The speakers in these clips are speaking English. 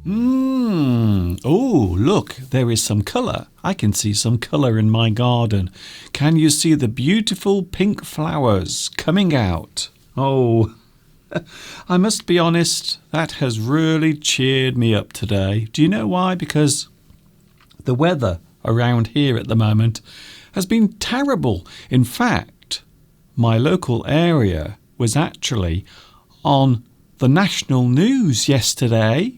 Oh, look, there is some colour. I can see some colour in my garden. Can you see the beautiful pink flowers coming out? Oh, I must be honest, that has really cheered me up today. Do you know why? Because the weather around here at the moment has been terrible. In fact, my local area was actually on the national news yesterday.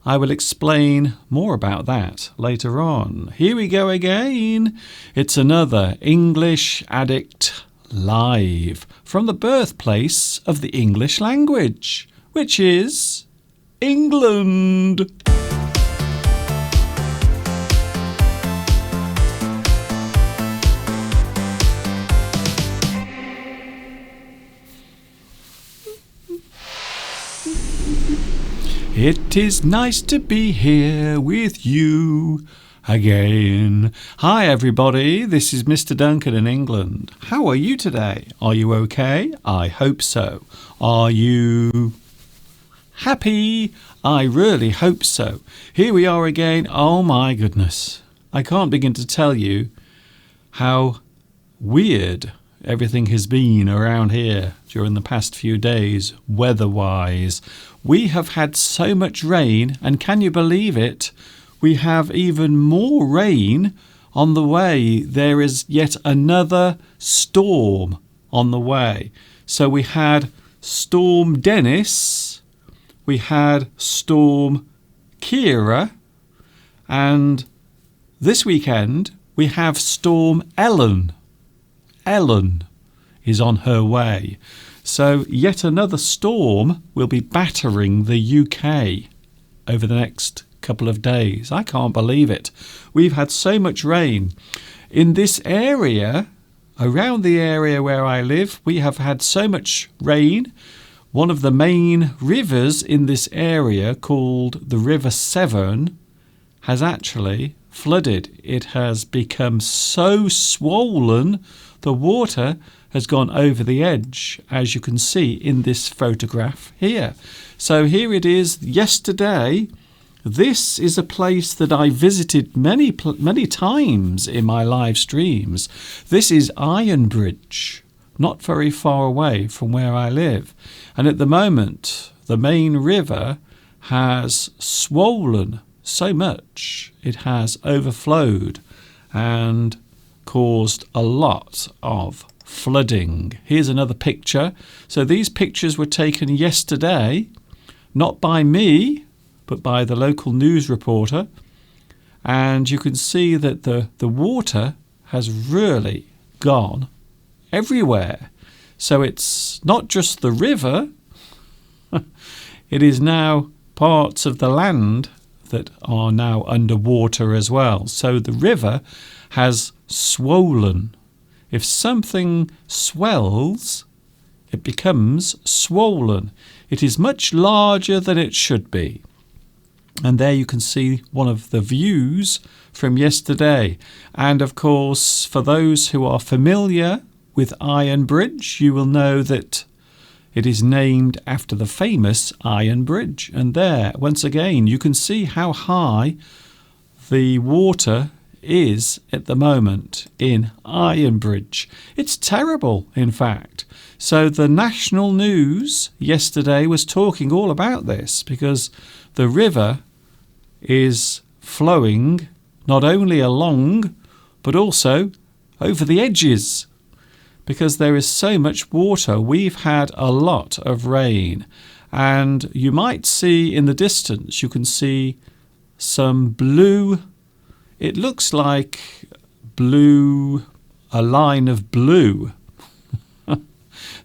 I will explain more about that later on. Here we go again. It's another English Addict Live from the birthplace of the English language, which is England. It is nice to be here with you again. Hi everybody, this is Mr. Duncan in England. How are you today? Are you okay? I hope so. Are you happy? I really hope so. Here we are again. Oh my goodness. I can't begin to tell you how weird everything has been around here during the past few days, weather-wise. We have had so much rain, and can you believe it? We have even more rain on the way. There is yet another storm on the way. So we had Storm Dennis, we had Storm Kira, and this weekend we have Storm Ellen. Ellen is on her way. So yet another storm will be battering the UK over the next couple of days. I can't believe it. We've had so much rain. In this area, around the area where I live, we have had so much rain. One of the main rivers in this area, called the River Severn, has actually flooded. It has become so swollen, the water has gone over the edge, as you can see in this photograph here. So here it is yesterday. This is a place that I visited many times in my live streams. This is Ironbridge, not very far away from where I live. And at the moment, the main river has swollen so much it has overflowed and caused a lot of flooding. Here's another picture. So these pictures were taken yesterday, not by me, but by the local news reporter. And you can see that the water has really gone everywhere. So it's not just the river, it is now parts of the land that are now underwater as well. So the river has swollen. If something swells, it becomes swollen. It is much larger than it should be. And there you can see one of the views from yesterday. And of course, for those who are familiar with Ironbridge, you will know that it is named after the famous Iron Bridge. And there, once again, you can see how high the water is at the moment in Ironbridge. It's terrible, in fact. So the national news yesterday was talking all about this, because the river is flowing not only along but also over the edges, because there is so much water. We've had a lot of rain, and you might see in the distance, you can see some blue. It looks like blue, a line of blue.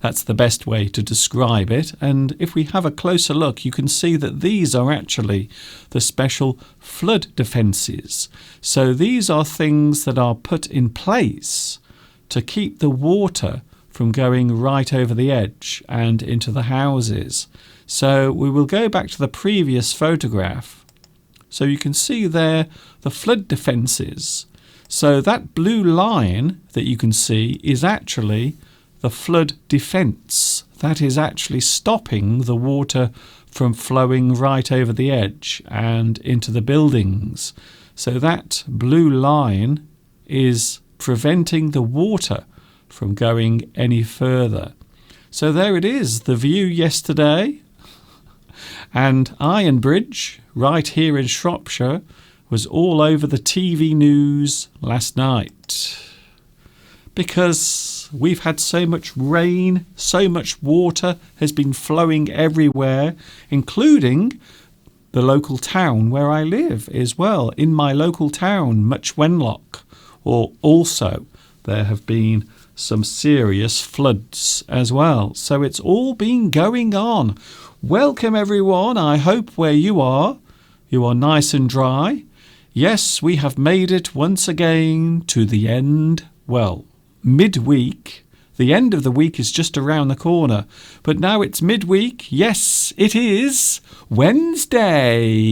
That's the best way to describe it. And if we have a closer look, you can see that these are actually the special flood defences. So these are things that are put in place to keep the water from going right over the edge and into the houses. So we will go back to the previous photograph. So you can see there the flood defences. So that blue line that you can see is actually the flood defence that is actually stopping the water from flowing right over the edge and into the buildings. So that blue line is preventing the water from going any further. So there it is, the view yesterday. And Iron Bridge, right here in Shropshire, was all over the TV news last night. Because we've had so much rain, so much water has been flowing everywhere, including the local town where I live as well. In my local town, Much Wenlock, or also there have been some serious floods as well. So it's all been going on. Welcome everyone. I hope where you are nice and dry. Yes, we have made it once again to the end. Well, midweek. The end of the week is just around the corner. But now it's midweek. Yes, it is Wednesday.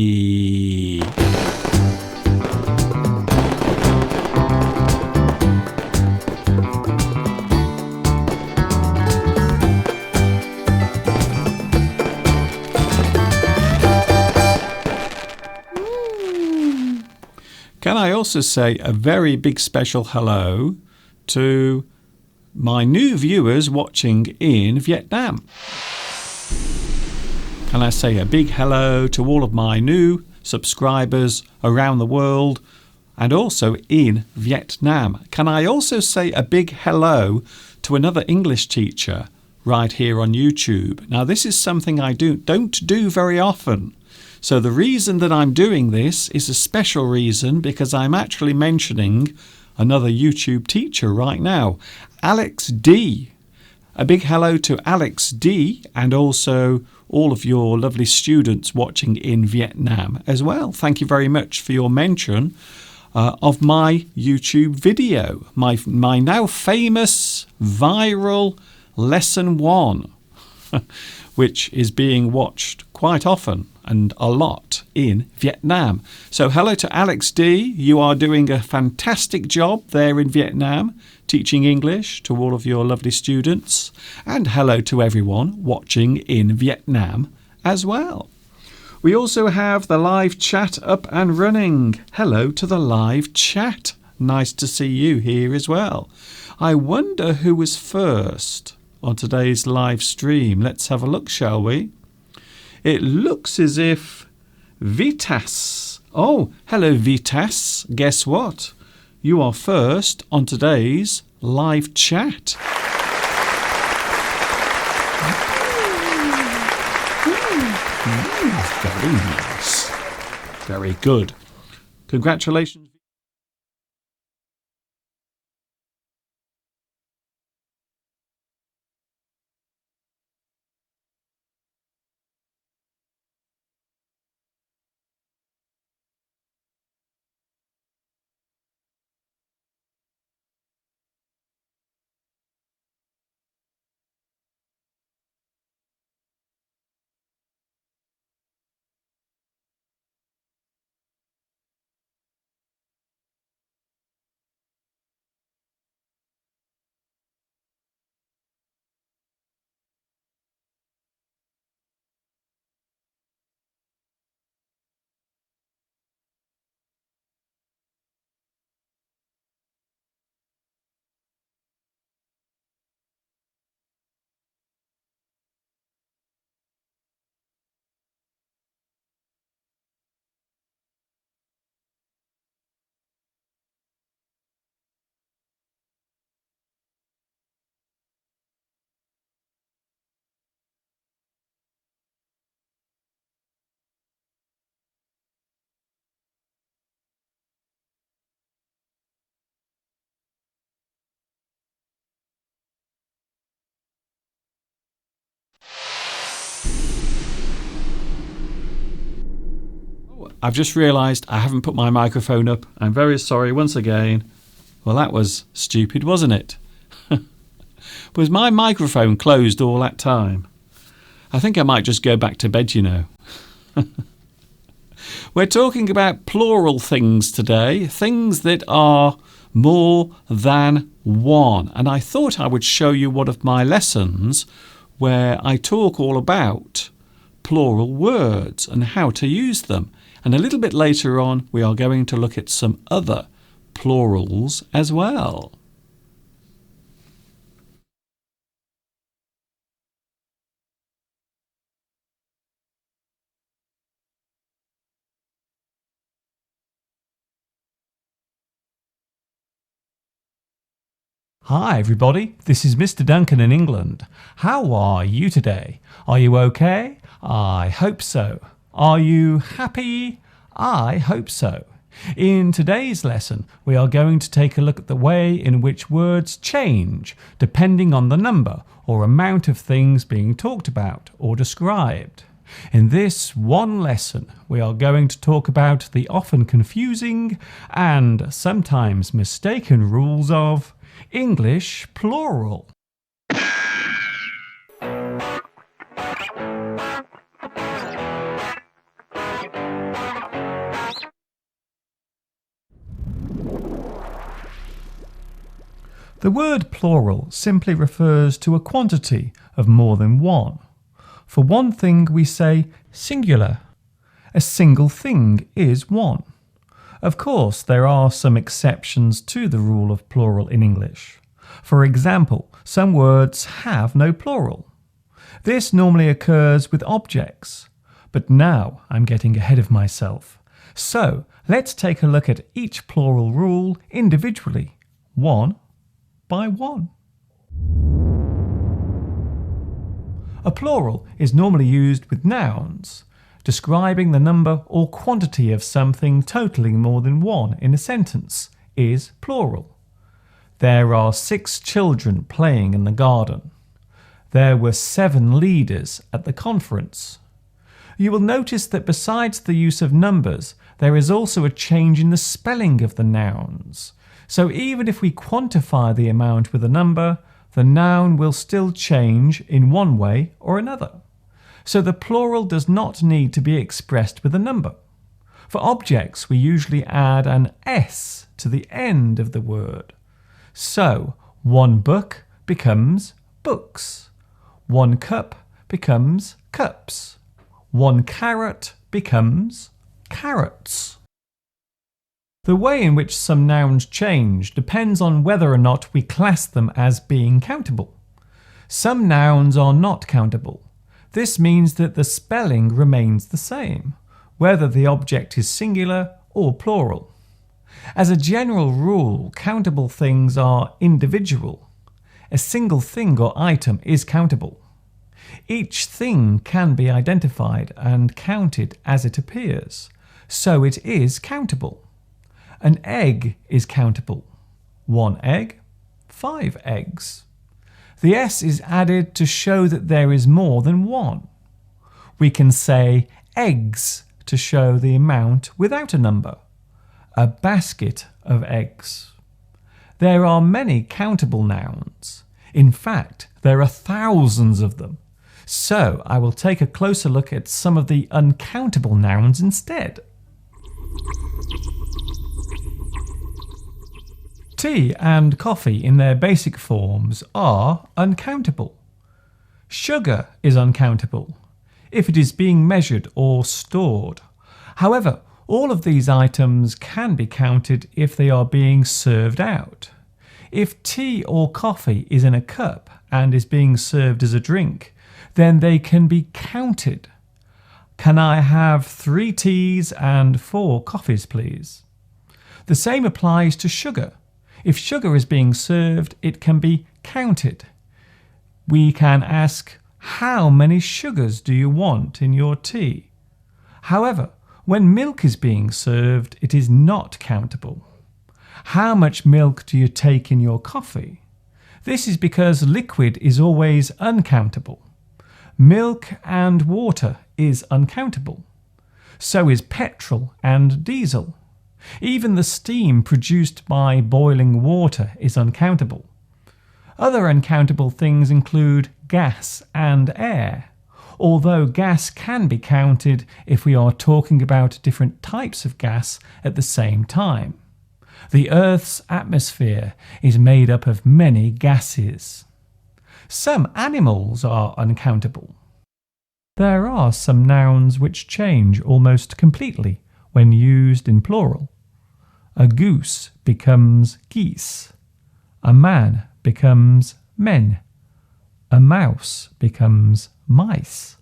Can I also say a very big special hello to my new viewers watching in Vietnam? Can I say a big hello to all of my new subscribers around the world and also in Vietnam? Can I also say a big hello to another English teacher right here on YouTube? Now, this is something I don't do very often. So the reason that I'm doing this is a special reason because I'm actually mentioning another YouTube teacher right now, Alex D. A big hello to Alex D and also all of your lovely students watching in Vietnam as well. Thank you very much for your mention of my YouTube video, my now famous viral lesson 1, which is being watched quite often and a lot in Vietnam. So hello to Alex D. You are doing a fantastic job there in Vietnam, teaching English to all of your lovely students. And hello to everyone watching in Vietnam as well. We also have the live chat up and running. Hello to the live chat. Nice to see you here as well. I wonder who was first on today's live stream. Let's have a look, shall we? It looks as if Vitas. Oh, hello Vitas. Guess what? You are first on today's live chat. Very nice. Very good. Congratulations. I've just realised I haven't put my microphone up. I'm very sorry once again. Well, that was stupid, wasn't it? Was my microphone closed all that time? I think I might just go back to bed, you know. We're talking about plural things today, things that are more than one. And I thought I would show you one of my lessons where I talk all about plural words and how to use them. And a little bit later on, we are going to look at some other plurals as well. Hi everybody, this is Mr. Duncan in England. How are you today? Are you okay? I hope so. Are you happy? I hope so. In today's lesson, we are going to take a look at the way in which words change depending on the number or amount of things being talked about or described. In this one lesson, we are going to talk about the often confusing and sometimes mistaken rules of English plural. The word plural simply refers to a quantity of more than one. For one thing we say singular. A single thing is one. Of course, there are some exceptions to the rule of plural in English. For example, some words have no plural. This normally occurs with objects, but now I'm getting ahead of myself. So let's take a look at each plural rule individually, one by one. A plural is normally used with nouns, describing the number or quantity of something totaling more than one in a sentence is plural. There are 6 children playing in the garden. There were 7 leaders at the conference. You will notice that besides the use of numbers, there is also a change in the spelling of the nouns. So even if we quantify the amount with a number, the noun will still change in one way or another. So the plural does not need to be expressed with a number. For objects, we usually add an S to the end of the word. So, one book becomes books. One cup becomes cups. One carrot becomes carrots. The way in which some nouns change depends on whether or not we class them as being countable. Some nouns are not countable. This means that the spelling remains the same, whether the object is singular or plural. As a general rule, countable things are individual. A single thing or item is countable. Each thing can be identified and counted as it appears, so it is countable. An egg is countable. 1 egg, 5 eggs. The S is added to show that there is more than one. We can say eggs to show the amount without a number. A basket of eggs. There are many countable nouns. In fact, there are thousands of them. So I will take a closer look at some of the uncountable nouns instead. Tea and coffee in their basic forms are uncountable. Sugar is uncountable if it is being measured or stored. However, all of these items can be counted if they are being served out. If tea or coffee is in a cup and is being served as a drink, then they can be counted. Can I have 3 teas and 4 coffees, please? The same applies to sugar. If sugar is being served, it can be counted. We can ask, how many sugars do you want in your tea? However, when milk is being served, it is not countable. How much milk do you take in your coffee? This is because liquid is always uncountable. Milk and water is uncountable. So is petrol and diesel. Even the steam produced by boiling water is uncountable. Other uncountable things include gas and air, although gas can be counted if we are talking about different types of gas at the same time. The Earth's atmosphere is made up of many gases. Some animals are uncountable. There are some nouns which change almost completely when used in plural. A goose becomes geese. A man becomes men. A mouse becomes mice.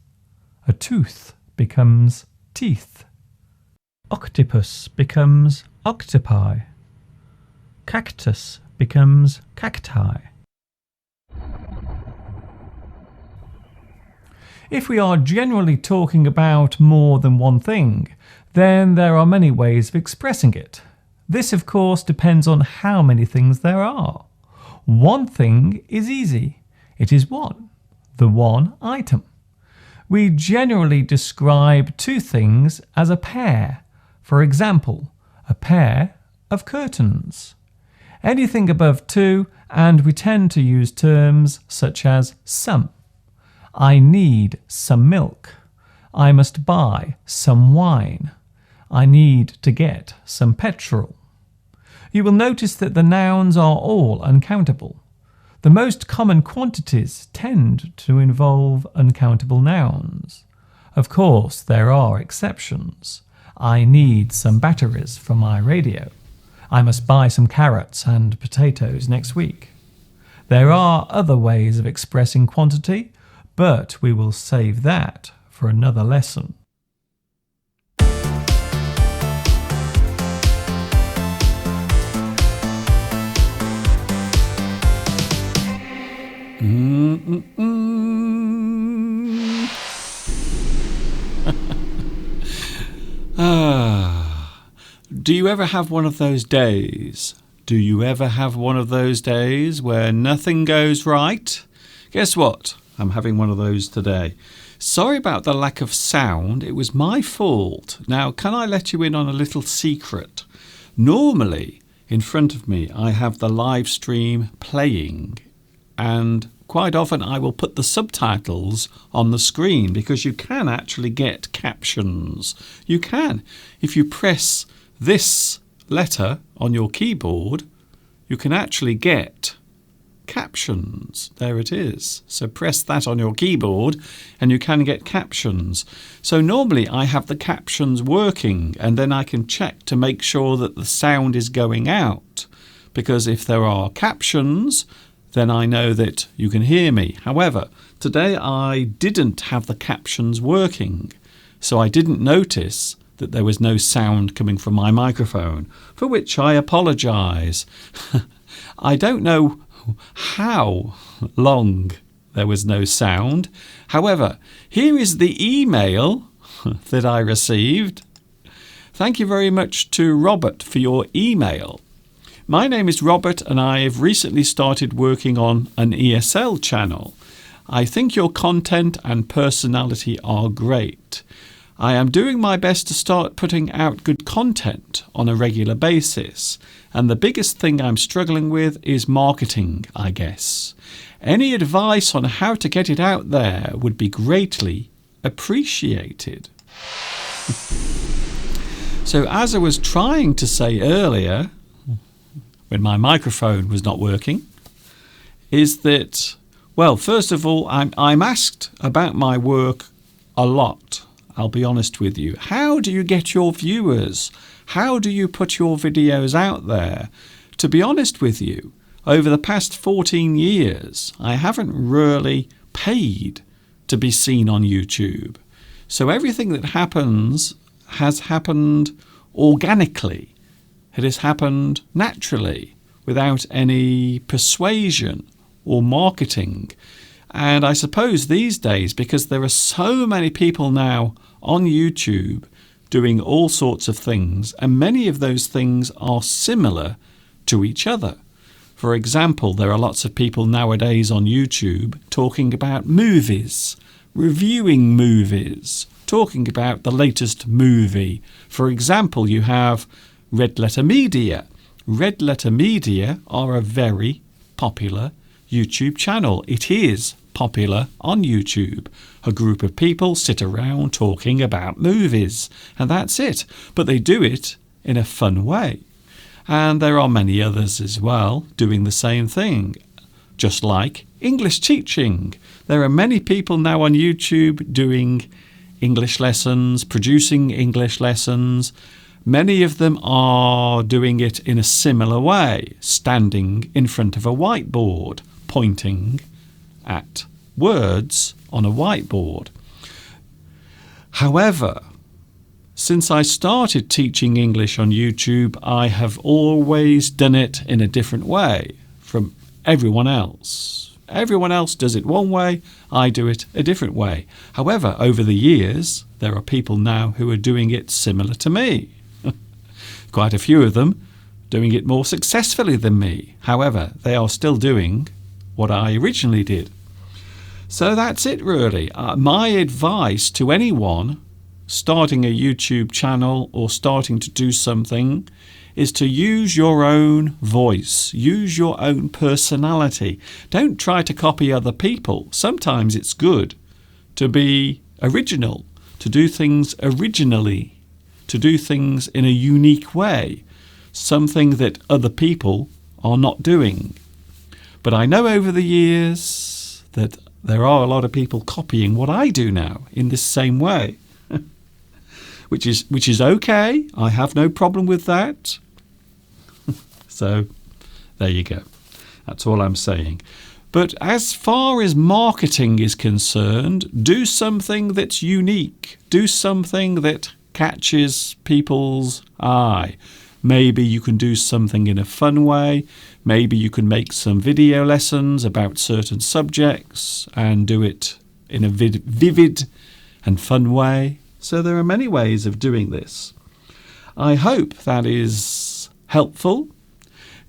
A tooth becomes teeth. Octopus becomes octopi. Cactus becomes cacti. If we are generally talking about more than one thing, then there are many ways of expressing it. This, of course, depends on how many things there are. One thing is easy. It is one, the one item. We generally describe two things as a pair. For example, a pair of curtains. Anything above two, and we tend to use terms such as some. I need some milk. I must buy some wine. I need to get some petrol. You will notice that the nouns are all uncountable. The most common quantities tend to involve uncountable nouns. Of course, there are exceptions. I need some batteries for my radio. I must buy some carrots and potatoes next week. There are other ways of expressing quantity, but we will save that for another lesson. Do you ever have one of those days? Do you ever have one of those days where nothing goes right? Guess what? I'm having one of those today. Sorry about the lack of sound. It was my fault. Now, can I let you in on a little secret? Normally, in front of me, I have the live stream playing, and quite often I will put the subtitles on the screen because you can actually get captions. You can. If you press this letter on your keyboard, you can actually get captions. There it is. So press that on your keyboard and you can get captions. So normally I have the captions working, and then I can check to make sure that the sound is going out, because if there are captions, then I know that you can hear me. However, today I didn't have the captions working, so I didn't notice that there was no sound coming from my microphone, for which I apologise. I don't know how long there was no sound. However, here is the email that I received. Thank you very much to Robert for your email. My name is Robert and I have recently started working on an ESL channel. I think your content and personality are great. I am doing my best to start putting out good content on a regular basis, and the biggest thing I'm struggling with is marketing, I guess. Any advice on how to get it out there would be greatly appreciated. So as I was trying to say earlier, when my microphone was not working, is that, well, first of all, I'm asked about my work a lot. I'll be honest with you. How do you get your viewers? How do you put your videos out there? To be honest with you, over the past 14 years, I haven't really paid to be seen on YouTube. So everything that happens has happened organically. It has happened naturally, without any persuasion or marketing. And I suppose these days, because there are so many people now on YouTube doing all sorts of things, and many of those things are similar to each other. For example, there are lots of people nowadays on YouTube talking about movies, reviewing movies, talking about the latest movie. For example, you have Red Letter Media. Red Letter Media are a very popular YouTube channel. It is popular on YouTube. A group of people sit around talking about movies, and that's it. But they do it in a fun way. And there are many others as well doing the same thing, just like English teaching. There are many people now on YouTube doing English lessons, producing English lessons. Many of them are doing it in a similar way, standing in front of a whiteboard, pointing at words on a whiteboard. However, since I started teaching English on YouTube, I have always done it in a different way from everyone else. Everyone else does it one way, I do it a different way. However, over the years, there are people now who are doing it similar to me. Quite a few of them doing it more successfully than me. However, they are still doing what I originally did. So that's it really. My advice to anyone starting a YouTube channel or starting to do something is to use your own voice, use your own personality. Don't try to copy other people. Sometimes it's good to be original, to do things originally, to do things in a unique way, something that other people are not doing. But I know over the years that there are a lot of people copying what I do now in this same way, which is okay. I have no problem with that. So there you go. That's all I'm saying. But as far as marketing is concerned, do something that's unique. Do something that catches people's eye. Maybe you can do something in a fun way. Maybe you can make some video lessons about certain subjects and do it in a vivid and fun way. So there are many ways of doing this. I hope that is helpful.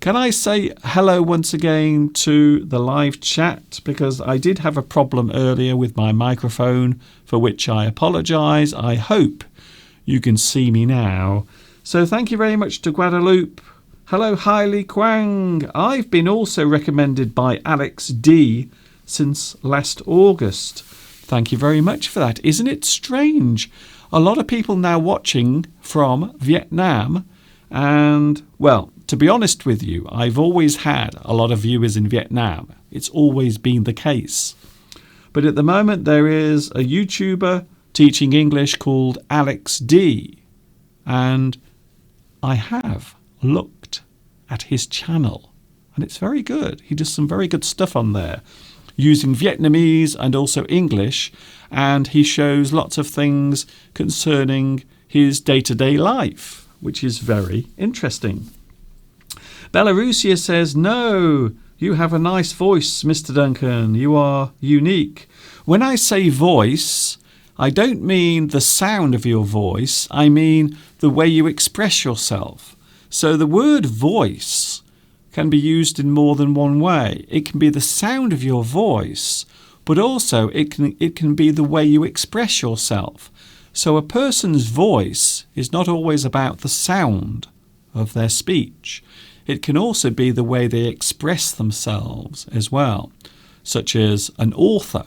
Can I say hello once again to the live chat? Because I did have a problem earlier with my microphone, for which I apologise. I hope you can see me now. So thank you very much to Guadalupe. Hello, Hailey Kwang. I've been also recommended by Alex D since last August. Thank you very much for that. Isn't it strange? A lot of people now watching from Vietnam. And, well, to be honest with you, I've always had a lot of viewers in Vietnam. It's always been the case. But at the moment, there is a YouTuber teaching English called Alex D. And I have looked at his channel. And it's very good. He does some very good stuff on there, using Vietnamese and also English. And he shows lots of things concerning his day-to-day life, which is very interesting. Belarusia says, no, you have a nice voice, Mr. Duncan. You are unique. When I say voice, I don't mean the sound of your voice. I mean the way you express yourself. So the word voice can be used in more than one way. It can be the sound of your voice, but also it can be the way you express yourself. So a person's voice is not always about the sound of their speech. It can also be the way they express themselves as well, such as an author.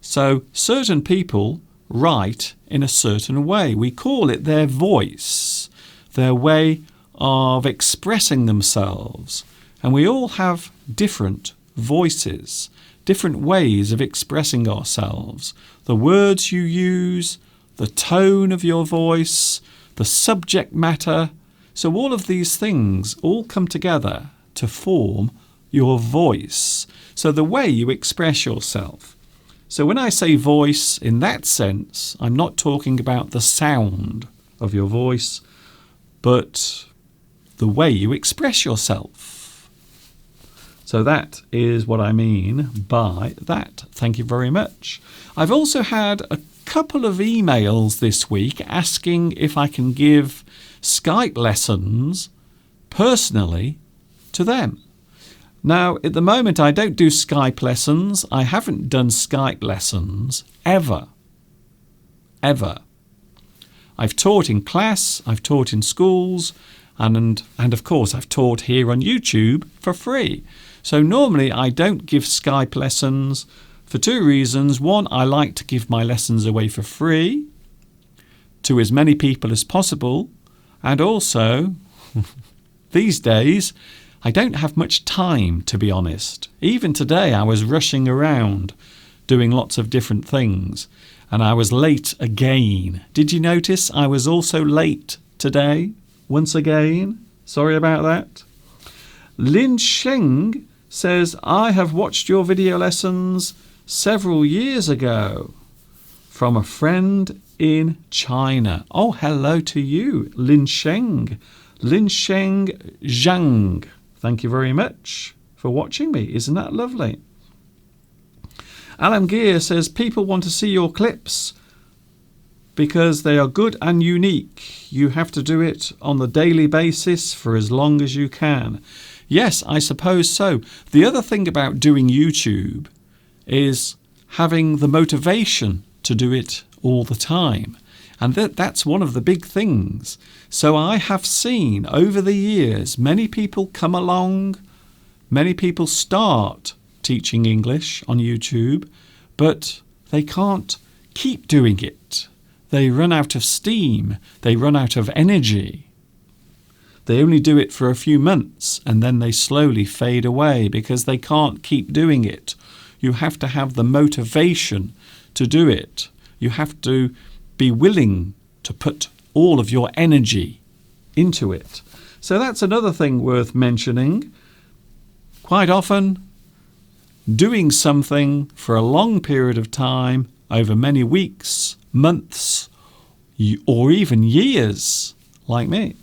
So certain people write in a certain way. We call it their voice, their way of expressing themselves. And we all have different voices, different ways of expressing ourselves. The words you use, the tone of your voice, the subject matter. So all of these things all come together to form your voice. So the way you express yourself. So when I say voice in that sense, I'm not talking about the sound of your voice, but the way you express yourself. So that is what I mean by that. Thank you very much. I've also had a couple of emails this week asking if I can give Skype lessons personally to them. Now, at the moment, I don't do Skype lessons. I haven't done Skype lessons ever. Ever. I've taught in class, I've taught in schools, and of course I've taught here on YouTube for free. So normally I don't give Skype lessons for two reasons. One, I like to give my lessons away for free to as many people as possible. And also, these days, I don't have much time, to be honest. Even today I was rushing around doing lots of different things, and I was late again. Did you notice I was also late today? Once again? Sorry about that. Lin Sheng says, I have watched your video lessons several years ago from a friend in China. Oh, hello to you, Lin Sheng. Lin Sheng Zhang. Thank you very much for watching me. Isn't that lovely? Alan Gear says, people want to see your clips because they are good and unique. You have to do it on the daily basis for as long as you can. Yes, I suppose so. The other thing about doing YouTube is having the motivation to do it all the time. And that's one of the big things. So I have seen over the years many people come along, many people start teaching English on YouTube, but they can't keep doing it. They run out of steam. They run out of energy. They only do it for a few months and then they slowly fade away because they can't keep doing it. You have to have the motivation to do it. You have to be willing to put all of your energy into it. So that's another thing worth mentioning. Quite often, doing something for a long period of time, over many weeks, months, or even years, like me,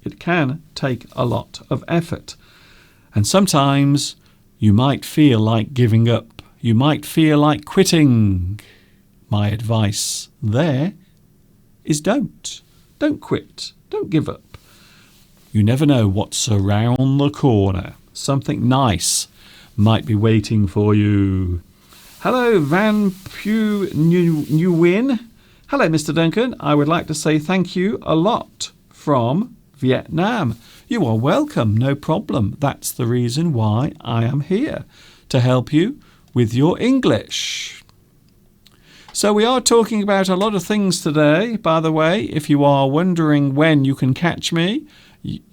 it can take a lot of effort. And sometimes you might feel like giving up. You might feel like quitting. My advice there is don't. Don't quit. Don't give up. You never know what's around the corner. Something nice might be waiting for you. Hello, Van Pew Nguyen. Hello, Mr. Duncan. I would like to say thank you a lot from Vietnam. You are welcome. No problem. That's the reason why I am here, to help you with your English. So we are talking about a lot of things today. By the way, if you are wondering when you can catch me,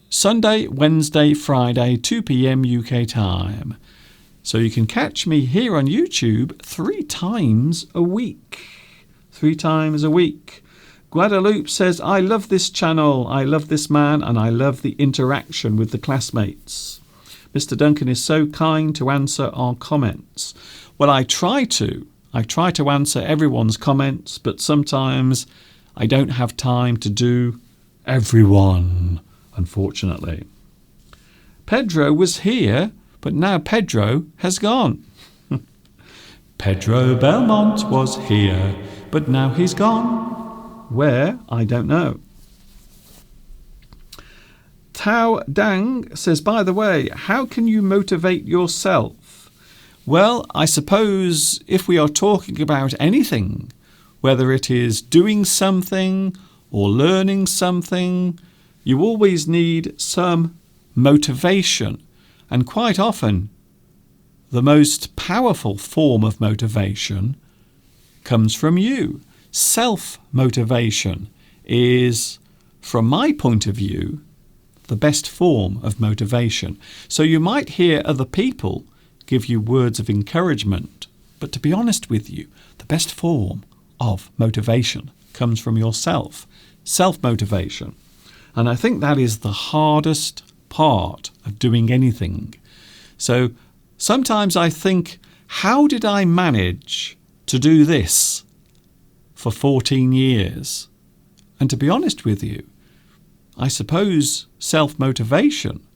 Sunday, Wednesday, Friday, 2 p.m. UK time. So you can catch me here on YouTube 3 times a week. 3 times a week. Guadalupe says, I love this channel, I love this man, and I love the interaction with the classmates. Mr. Duncan is so kind to answer our comments. Well, I try to answer everyone's comments, but sometimes I don't have time to do everyone, unfortunately. Pedro was here, but now Pedro has gone. Pedro Belmont was here, but now he's gone. Where? I don't know. Tao Dang says, by the way, how can you motivate yourself? Well, I suppose if we are talking about anything, whether it is doing something or learning something, you always need some motivation. And quite often, the most powerful form of motivation comes from you. Self-motivation is, from my point of view, the best form of motivation. So you might hear other people give you words of encouragement, but to be honest with you, the best form of motivation comes from yourself. Self-motivation. And I think that is the hardest part of doing anything. So sometimes I think, how did I manage to do this for 14 years? And to be honest with you, I suppose self-motivation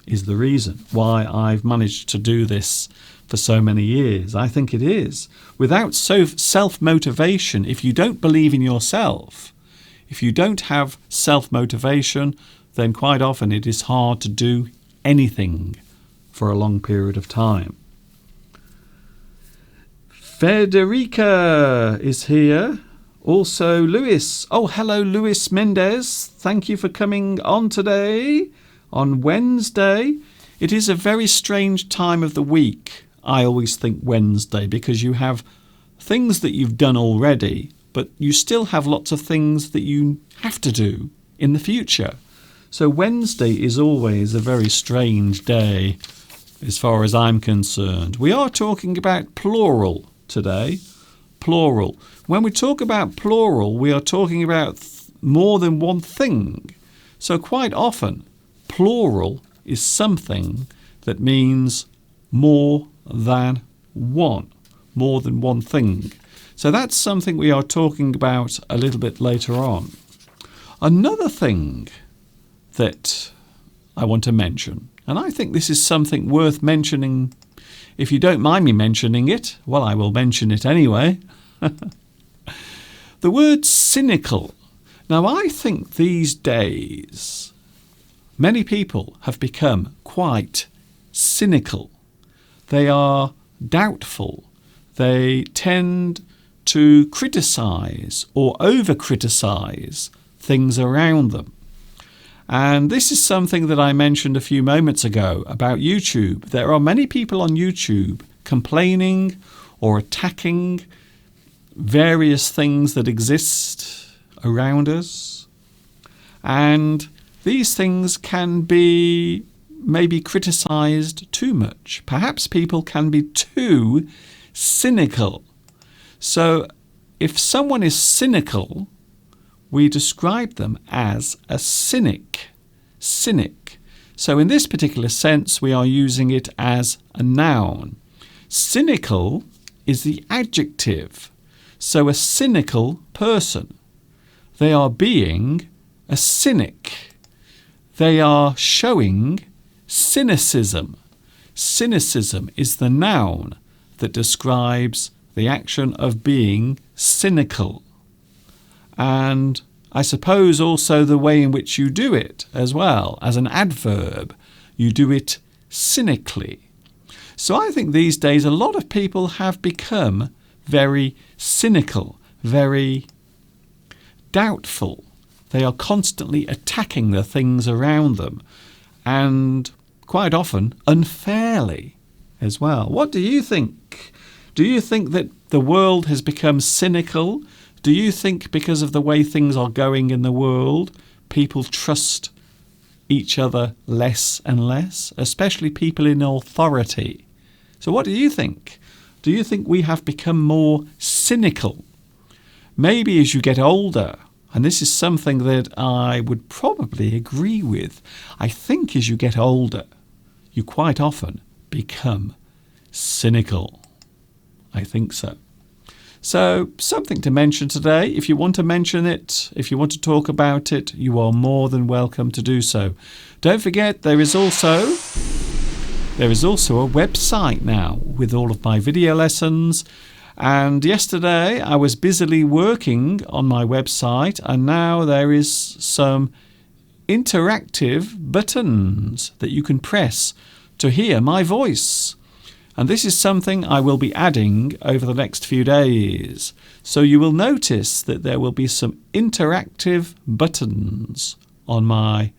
is the reason why I've managed to do this for so many years. I think it is. Without self-motivation, if you don't believe in yourself, if you don't have self-motivation, then quite often it is hard to do anything for a long period of time. Federica is here. Also Luis. Oh, hello, Luis Mendez. Thank you for coming on today, on Wednesday. It is a very strange time of the week, I always think, Wednesday, because you have things that you've done already, but you still have lots of things that you have to do in the future. So Wednesday is always a very strange day as far as I'm concerned. We are talking about plural today. Plural. When we talk about plural, we are talking about more than one thing. So quite often, plural is something that means more than one thing. So that's something we are talking about a little bit later on. Another thing that I want to mention, and I think this is something worth mentioning. If you don't mind me mentioning it, well, I will mention it anyway. The word cynical. Now, I think these days many people have become quite cynical. They are doubtful. They tend to criticise or over-criticise things around them. And this is something that I mentioned a few moments ago about YouTube. There are many people on YouTube complaining or attacking various things that exist around us. And these things can be maybe criticised too much. Perhaps people can be too cynical. So if someone is cynical, we describe them as a cynic. Cynic. So in this particular sense, we are using it as a noun. Cynical is the adjective. So a cynical person. They are being a cynic. They are showing cynicism. Cynicism is the noun that describes the action of being cynical. And I suppose also the way in which you do it as well, as an adverb. You do it cynically. So I think these days a lot of people have become very cynical, very doubtful. They are constantly attacking the things around them, and quite often unfairly as well. What do you think? Do you think that the world has become cynical? Do you think because of the way things are going in the world, people trust each other less and less, especially people in authority? So what do you think? Do you think we have become more cynical? Maybe as you get older, and this is something that I would probably agree with, I think as you get older, you quite often become cynical. I think so. So, something to mention today. If you want to mention it, if you want to talk about it, you are more than welcome to do so. Don't forget, there is also a website now with all of my video lessons. And yesterday I was busily working on my website, and now there is some interactive buttons that you can press to hear my voice. And this is something I will be adding over the next few days. So you will notice that there will be some interactive buttons on my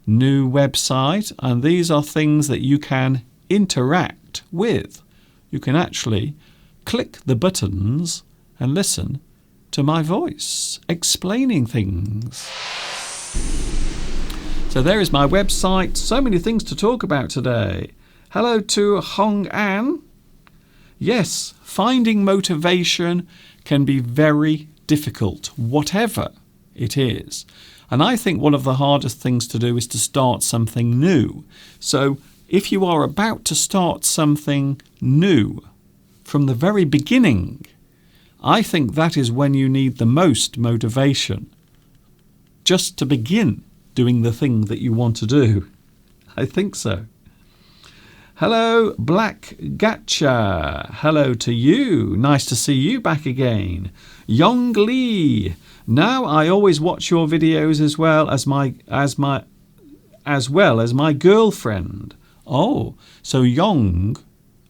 new website. And these are things that you can interact with. You can actually click the buttons and listen to my voice explaining things. So there is my website. So many things to talk about today. Hello to Hong An. Yes, finding motivation can be very difficult, whatever it is. And I think one of the hardest things to do is to start something new. So if you are about to start something new from the very beginning, I think that is when you need the most motivation. Just to begin doing the thing that you want to do. I think so. Hello, Black Gacha. Hello to you. Nice to see you back again. Yong Lee. Now I always watch your videos as well as my girlfriend. Oh, so Yong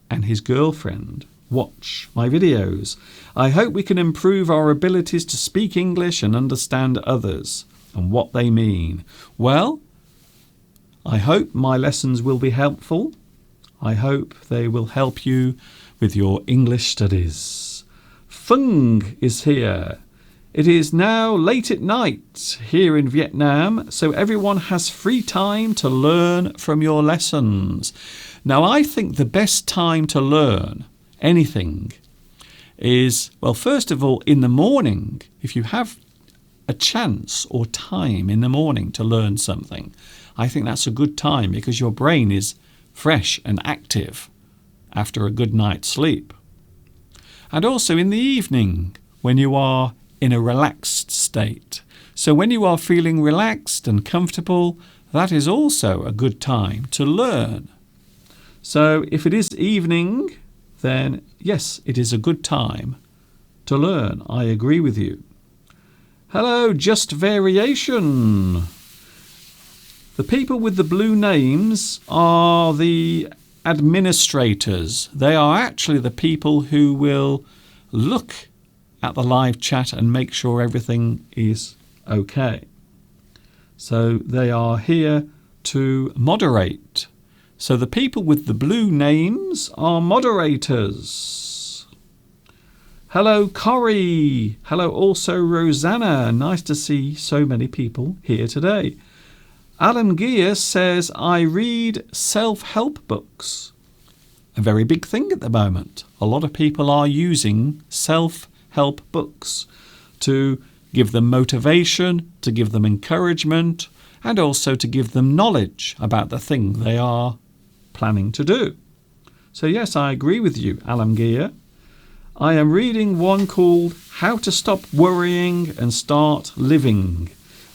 and his girlfriend watch my videos. I hope we can improve our abilities to speak English and understand others and what they mean. Well, I hope my lessons will be helpful. I hope they will help you with your English studies. Fung is here. It is now late at night here in Vietnam, so everyone has free time to learn from your lessons. Now, I think the best time to learn anything is, well, first of all, in the morning. If you have a chance or time in the morning to learn something, I think that's a good time because your brain is fresh and active after a good night's sleep. And also in the evening when you are in a relaxed state. So when you are feeling relaxed and comfortable, that is also a good time to learn. So if it is evening, then yes, it is a good time to learn. I agree with you. Hello, Just Variation. The people with the blue names are the administrators. They are actually the people who will look at the live chat and make sure everything is okay. So they are here to moderate. So the people with the blue names are moderators. Hello, Corrie. Hello also, Rosanna. Nice to see so many people here today. Alan Gear says, I read self-help books. A very big thing at the moment. A lot of people are using self-help books to give them motivation, to give them encouragement, and also to give them knowledge about the thing they are planning to do. So yes, I agree with you, Alan Gear. I am reading one called How to Stop Worrying and Start Living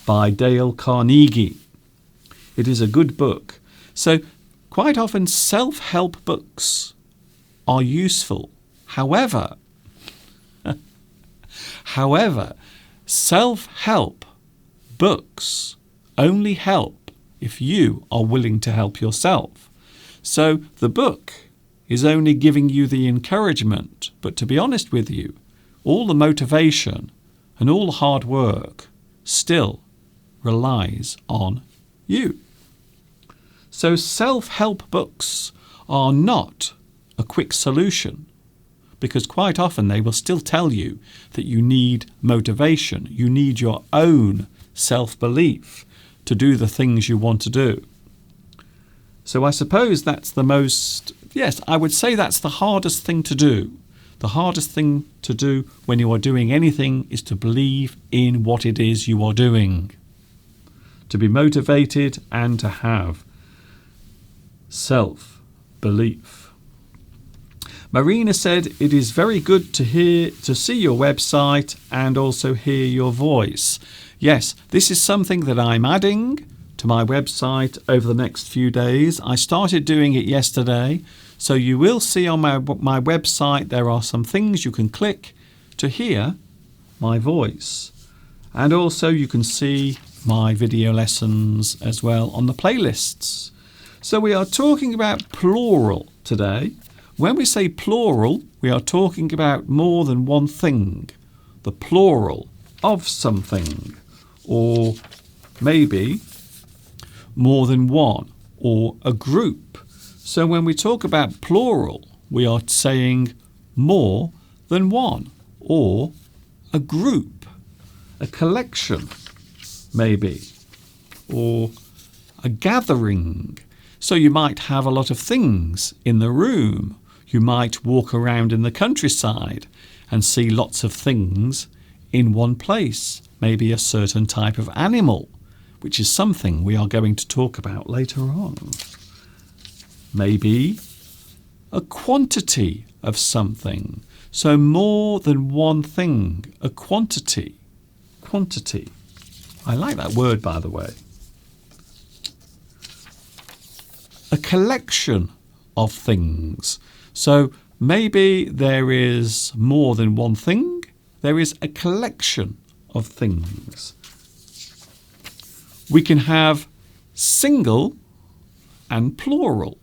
by Dale Carnegie. It is a good book. So quite often self-help books are useful. However, self-help books only help if you are willing to help yourself. So the book is only giving you the encouragement, but to be honest with you, all the motivation and all the hard work still relies on you. So self-help books are not a quick solution, because quite often they will still tell you that you need motivation, you need your own self-belief to do the things you want to do. So I suppose that's the most, yes, I would say that's the hardest thing to do. The hardest thing to do when you are doing anything is to believe in what it is you are doing. To be motivated and to have self-belief. Marina said, it is very good to see your website and also hear your voice. Yes, this is something that I'm adding to my website over the next few days. I started doing it yesterday, so you will see on my website there are some things you can click to hear my voice. And also you can see my video lessons as well on the playlists. So we are talking about plural today. When we say plural, we are talking about more than one thing. The plural of something, or maybe more than one, or a group. So when we talk about plural, we are saying more than one, or a group, a collection, maybe, or a gathering. So you might have a lot of things in the room. You might walk around in the countryside and see lots of things in one place. Maybe a certain type of animal, which is something we are going to talk about later on. Maybe a quantity of something. So more than one thing, a quantity. Quantity. I like that word, by the way. A collection of things. So maybe there is more than one thing. There is a collection of things. We can have single and plural.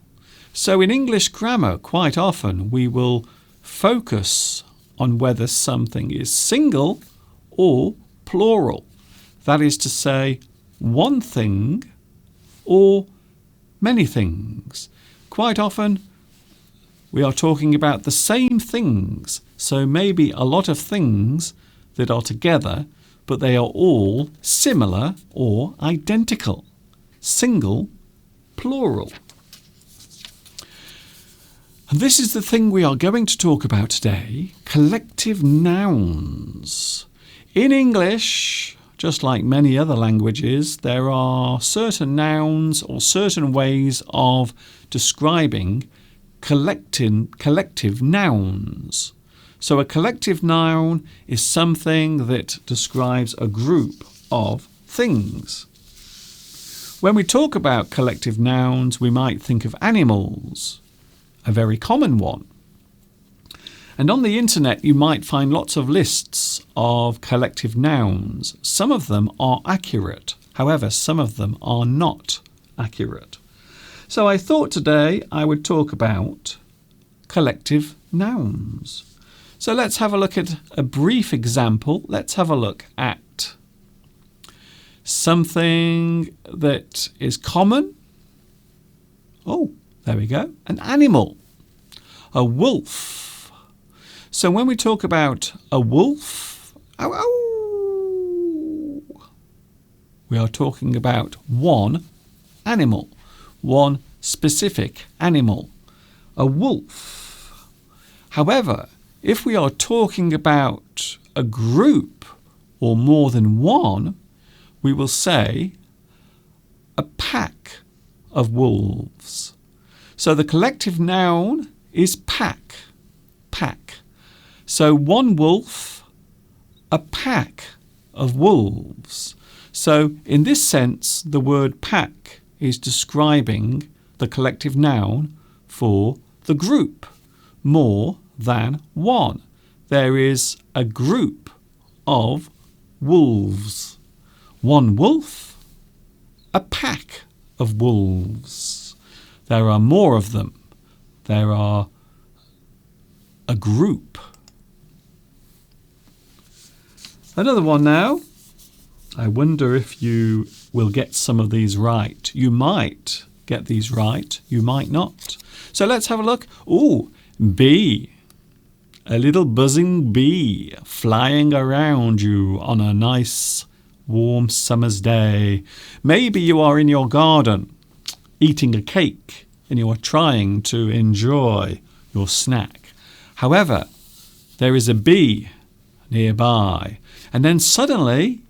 So in English grammar, quite often we will focus on whether something is single or plural. That is to say, one thing or many things. Quite often we are talking about the same things. So maybe a lot of things that are together, but they are all similar or identical. Single, plural. And this is the thing we are going to talk about today, collective nouns. In English, just like many other languages, there are certain nouns or certain ways of describing collective nouns. So a collective noun is something that describes a group of things. When we talk about collective nouns, we might think of animals, a very common one. And on the internet, you might find lots of lists of collective nouns. Some of them are accurate. However, some of them are not accurate. So I thought today I would talk about collective nouns. So let's have a look at a brief example. Let's have a look at something that is common. Oh, there we go. An animal. A wolf. So when we talk about a wolf, we are talking about one animal, one specific animal, a wolf. However, if we are talking about a group or more than one, we will say a pack of wolves. So the collective noun is pack. Pack. So one wolf, a pack of wolves. So in this sense, the word pack is describing the collective noun for the group, more than one. There is a group of wolves. One wolf, a pack of wolves. There are more of them. There are a group. Another one now. I wonder if you will get some of these right. You might get these right. You might not. So let's have a look. Ooh, bee. A little buzzing bee flying around you on a nice warm summer's day. Maybe you are in your garden eating a cake and you are trying to enjoy your snack. However, there is a bee nearby, and then suddenly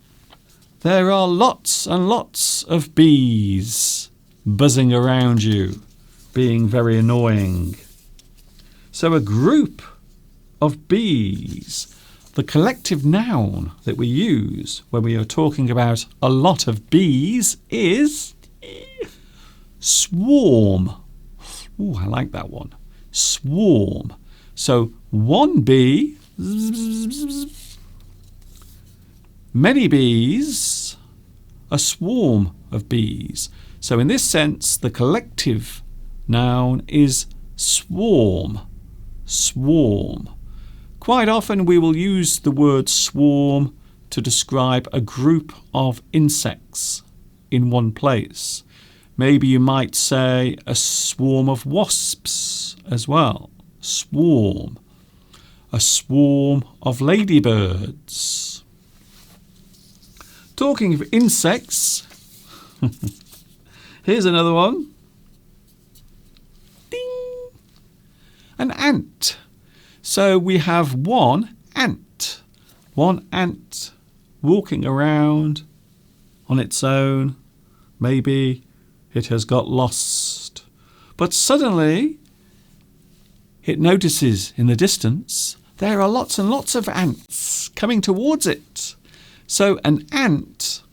there are lots and lots of bees buzzing around you, being very annoying. So a group of bees. The collective noun that we use when we are talking about a lot of bees is swarm. Ooh, I like that one. Swarm. So one bee, many bees, a swarm of bees. So in this sense, the collective noun is swarm. Swarm. Quite often we will use the word swarm to describe a group of insects in one place. Maybe you might say a swarm of wasps as well. Swarm. A swarm of ladybirds. Talking of insects, here's another one. Ding! An ant. So we have one ant walking around on its own. Maybe it has got lost. But suddenly it notices in the distance there are lots and lots of ants coming towards it. So an ant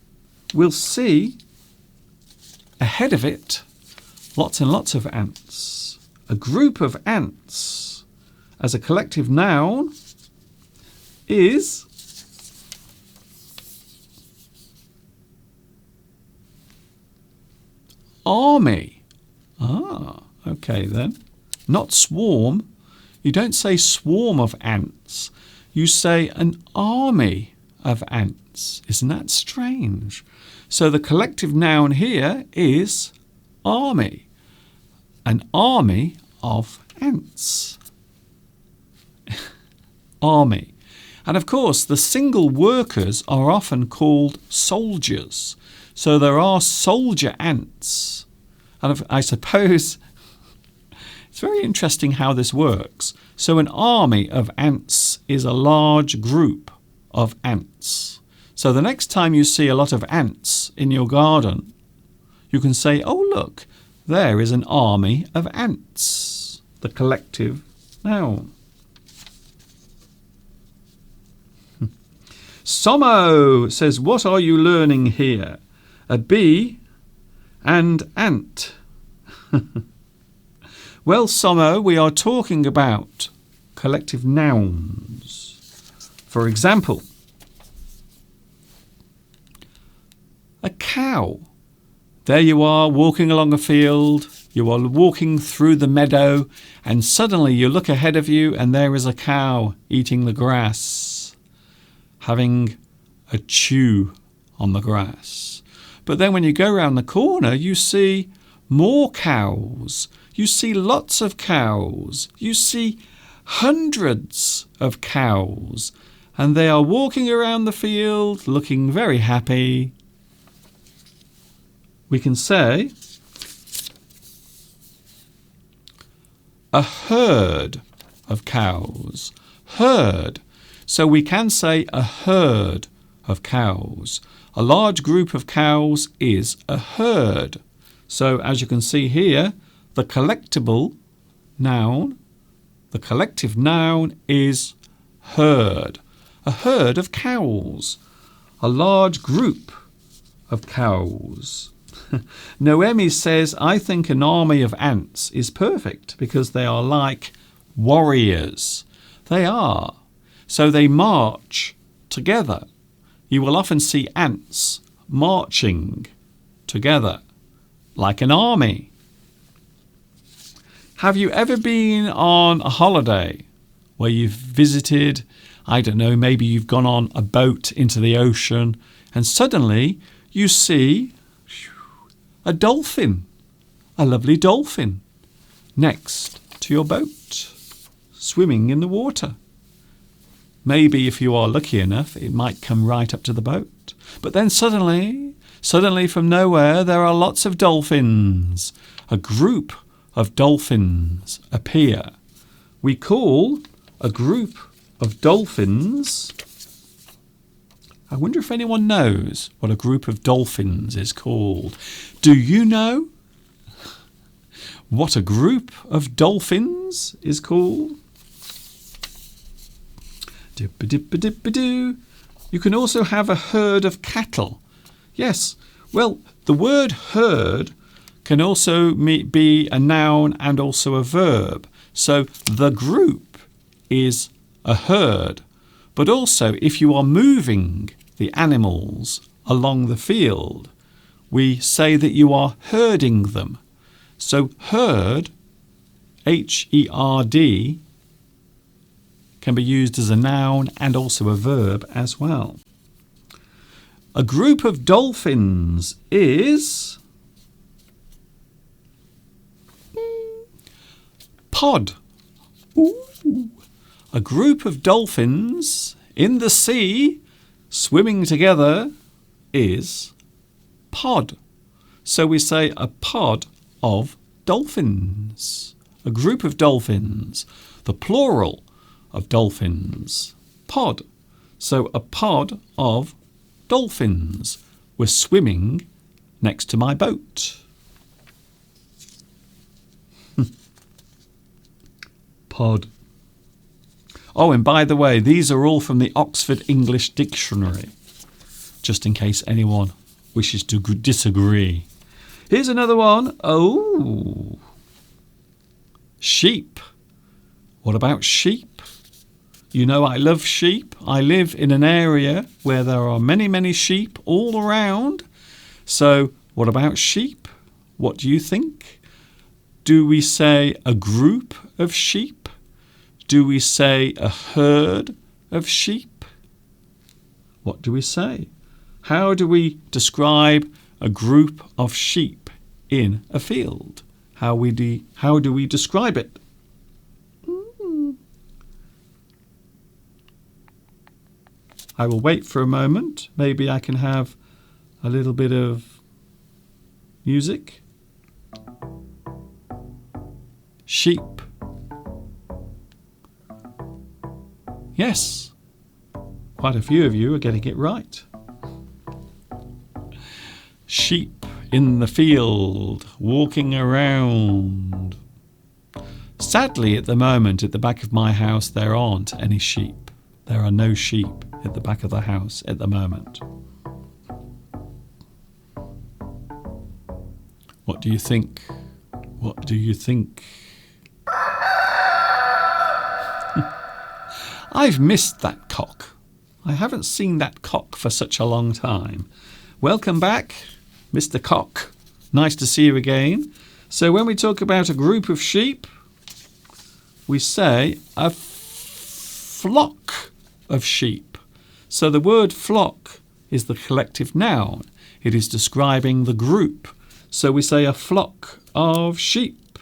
will see ahead of it lots and lots of ants. A group of ants as a collective noun is army. Ah, okay then. Not swarm. You don't say swarm of ants. You say an army of ants. Isn't that strange? So the collective noun here is army. An army of ants. Army. And of course, the single workers are often called soldiers. So there are soldier ants. And I suppose it's very interesting how this works. So an army of ants is a large group of ants. So the next time you see a lot of ants in your garden, you can say, oh, look, there is an army of ants. The collective noun. Somo says, what are you learning here? A bee and ant. Well, Somo, we are talking about collective nouns. For example, a cow. There you are walking along a field. You are walking through the meadow and suddenly you look ahead of you and there is a cow eating the grass, having a chew on the grass. But then when you go around the corner, you see more cows. You see lots of cows. You see hundreds of cows. And they are walking around the field looking very happy. We can say a herd of cows. Herd. So we can say a herd of cows. A large group of cows is a herd. So as you can see here, the collectible noun, the collective noun is herd. A herd of cows. A large group of cows. Noemi says, I think an army of ants is perfect because they are like warriors. They are. So they march together. You will often see ants marching together like an army. Have you ever been on a holiday where you've visited, I don't know, maybe you've gone on a boat into the ocean and suddenly you see a dolphin, a lovely dolphin, next to your boat, swimming in the water. Maybe if you are lucky enough, it might come right up to the boat. But then suddenly from nowhere, there are lots of dolphins. A group of dolphins appear. We call a group of dolphins. I wonder if anyone knows what a group of dolphins is called. Do you know what a group of dolphins is called? You can also have a herd of cattle. Yes, well, the word herd can also be a noun and also a verb. So the group is a herd. But also, if you are moving the animals along the field, we say that you are herding them. So herd, H-E-R-D, can be used as a noun and also a verb as well. A group of dolphins is pod. Ooh. A group of dolphins in the sea swimming together is pod. So we say a pod of dolphins. A group of dolphins. The plural of dolphins. Pod. So a pod of dolphins were swimming next to my boat. Pod. Oh, and by the way, these are all from the Oxford English Dictionary, just in case anyone wishes to disagree. Here's another one. Oh, sheep. What about sheep? You know I love sheep. I live in an area where there are many, many sheep all around. So what about sheep? What do you think? Do we say a group of sheep? Do we say a herd of sheep? What do we say? How do we describe a group of sheep in a field? How do we describe it? I will wait for a moment. Maybe I can have a little bit of music. Sheep. Yes, quite a few of you are getting it right. Sheep in the field, walking around. Sadly, at the moment, at the back of my house, there aren't any sheep. There are no sheep at the back of the house at the moment. What do you think? What do you think? I've missed that cock. I haven't seen that cock for such a long time. Welcome back, Mr. Cock. Nice to see you again. So when we talk about a group of sheep, we say a flock of sheep. So the word flock is the collective noun. It is describing the group. So we say a flock of sheep.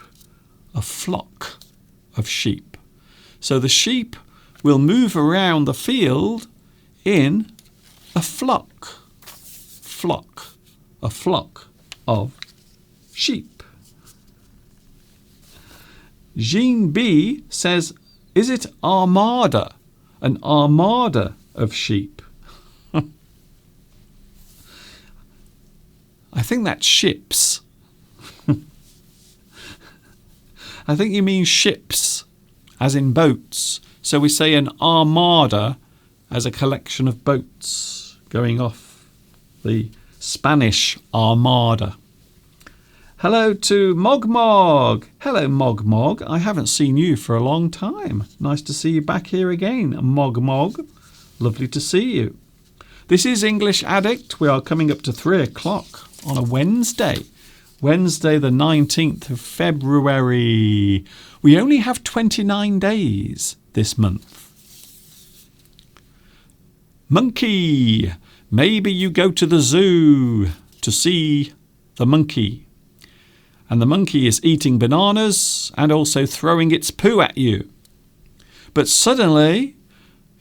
A flock of sheep. So the sheep will move around the field in a flock. Flock. A flock of sheep. Jean B says, is it armada? An armada of sheep. I think that's ships. I think you mean ships, as in boats. So we say an armada as a collection of boats going off the Spanish Armada. Hello to Mog Mog. Hello, Mog Mog. I haven't seen you for a long time. Nice to see you back here again, Mog Mog. Lovely to see you. This is English Addict. We are coming up to 3 o'clock on a Wednesday. Wednesday the 19th of February. We only have 29 days this month. Monkey. Maybe you go to the zoo to see the monkey. And the monkey is eating bananas and also throwing its poo at you. But suddenly,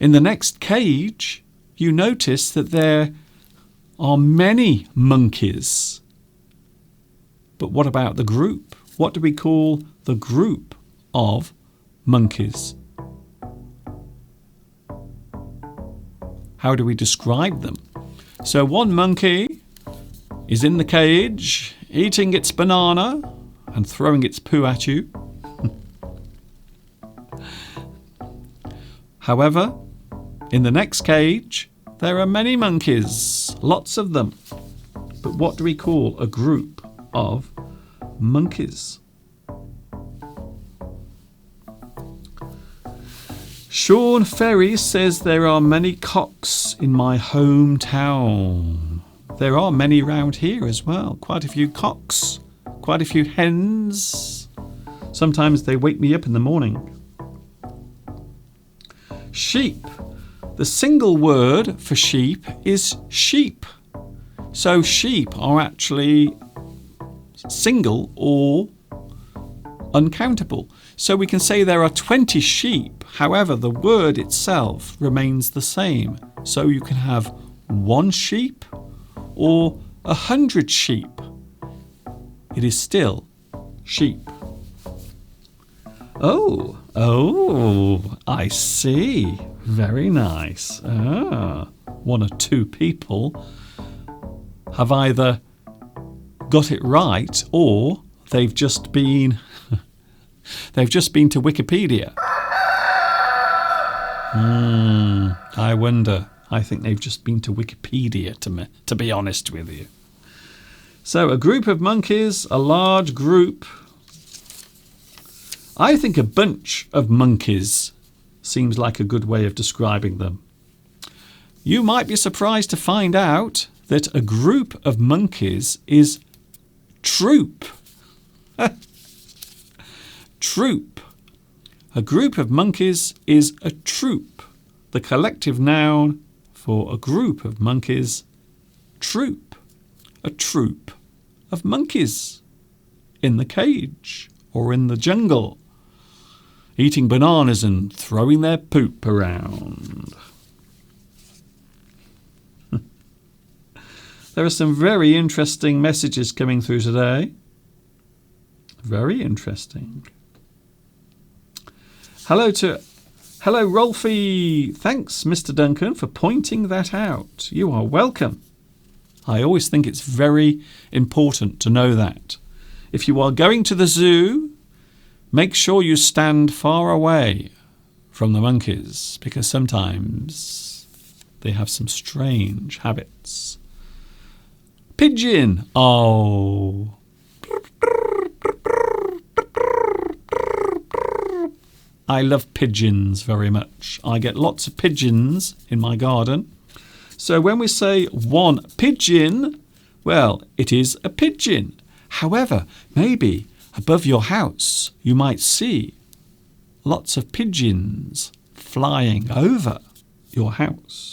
in the next cage, you notice that there are many monkeys. But what about the group? What do we call the group of monkeys? How do we describe them? So one monkey is in the cage, eating its banana and throwing its poo at you. However, in the next cage, there are many monkeys, lots of them. But what do we call a group of monkeys? Sean Ferry says there are many cocks in my hometown. There are many round here as well. Quite a few cocks, quite a few hens. Sometimes they wake me up in the morning. Sheep. The single word for sheep is sheep. So sheep are actually single or uncountable. So we can say there are 20 sheep. However, the word itself remains the same. So you can have 1 sheep or 100 sheep. It is still sheep. Oh, I see. Very nice. 1 or 2 people have either got it right or they've just been to Wikipedia. I wonder. I think they've just been to Wikipedia, to be honest with you. So a group of monkeys, a large group. I think a bunch of monkeys seems like a good way of describing them. You might be surprised to find out that a group of monkeys is troop. Troop. A group of monkeys is a troop. The collective noun for a group of monkeys, troop. A troop of monkeys in the cage or in the jungle, eating bananas and throwing their poop around. There are some very interesting messages coming through today. Very interesting. Hello, Rolfie. Thanks, Mr. Duncan, for pointing that out. You are welcome. I always think it's very important to know that. If you are going to the zoo, make sure you stand far away from the monkeys, because sometimes they have some strange habits. Pigeon. Oh. I love pigeons very much. I get lots of pigeons in my garden. So when we say one pigeon, well, it is a pigeon. However, maybe above your house you might see lots of pigeons flying over your house.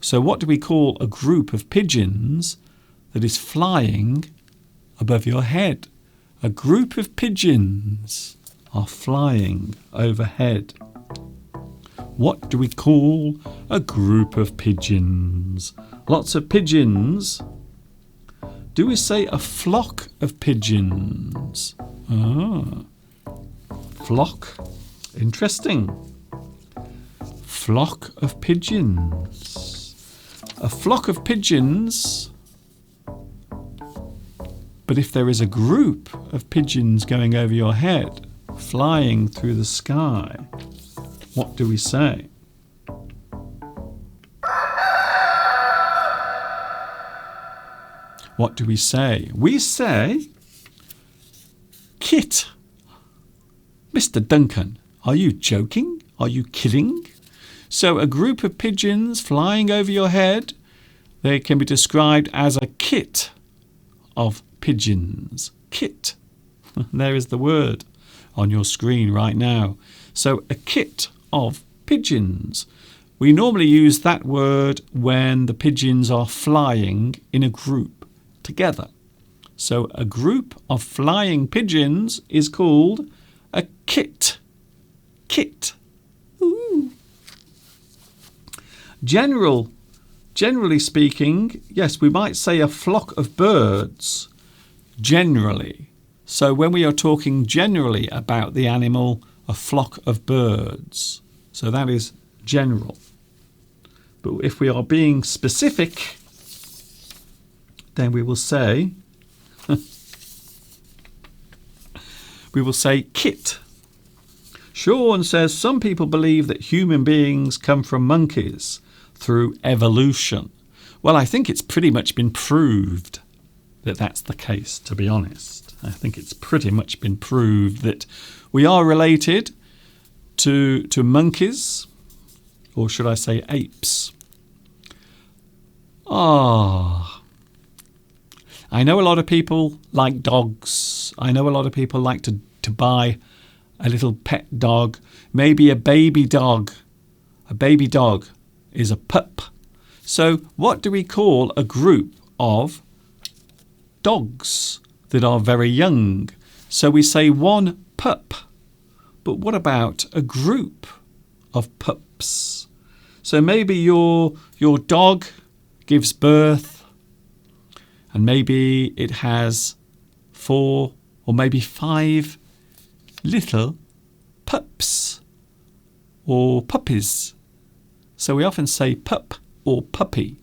So what do we call a group of pigeons that is flying above your head? A group of pigeons are flying overhead. What do we call a group of pigeons? Lots of pigeons. Do we say a flock of pigeons? Ah, flock. Interesting. Flock of pigeons. A flock of pigeons. But if there is a group of pigeons going over your head, flying through the sky, what do we say? What do we say? We say kit. Mr. Duncan, are you joking? Are you kidding? So a group of pigeons flying over your head, they can be described as a kit of pigeons. Kit. There is the word on your screen right now. So a kit of pigeons. We normally use that word when the pigeons are flying in a group together. So a group of flying pigeons is called a kit. Kit. Ooh. Generally speaking, yes, we might say a flock of birds. Generally. So when we are talking generally about the animal, a flock of birds. So that is general. But if we are being specific, then we will say kit. Sean says some people believe that human beings come from monkeys through evolution. Well, I think it's pretty much been proved that that's the case, to be honest. I think it's pretty much been proved that we are related to monkeys, or should I say apes. I know a lot of people like dogs. I know a lot of people like to buy a little pet dog, maybe a baby dog. A baby dog is a pup. So what do we call a group of dogs that are very young? So we say one pup. But what about a group of pups? So maybe your dog gives birth, and maybe it has 4 or maybe 5 little pups or puppies. So we often say pup or puppy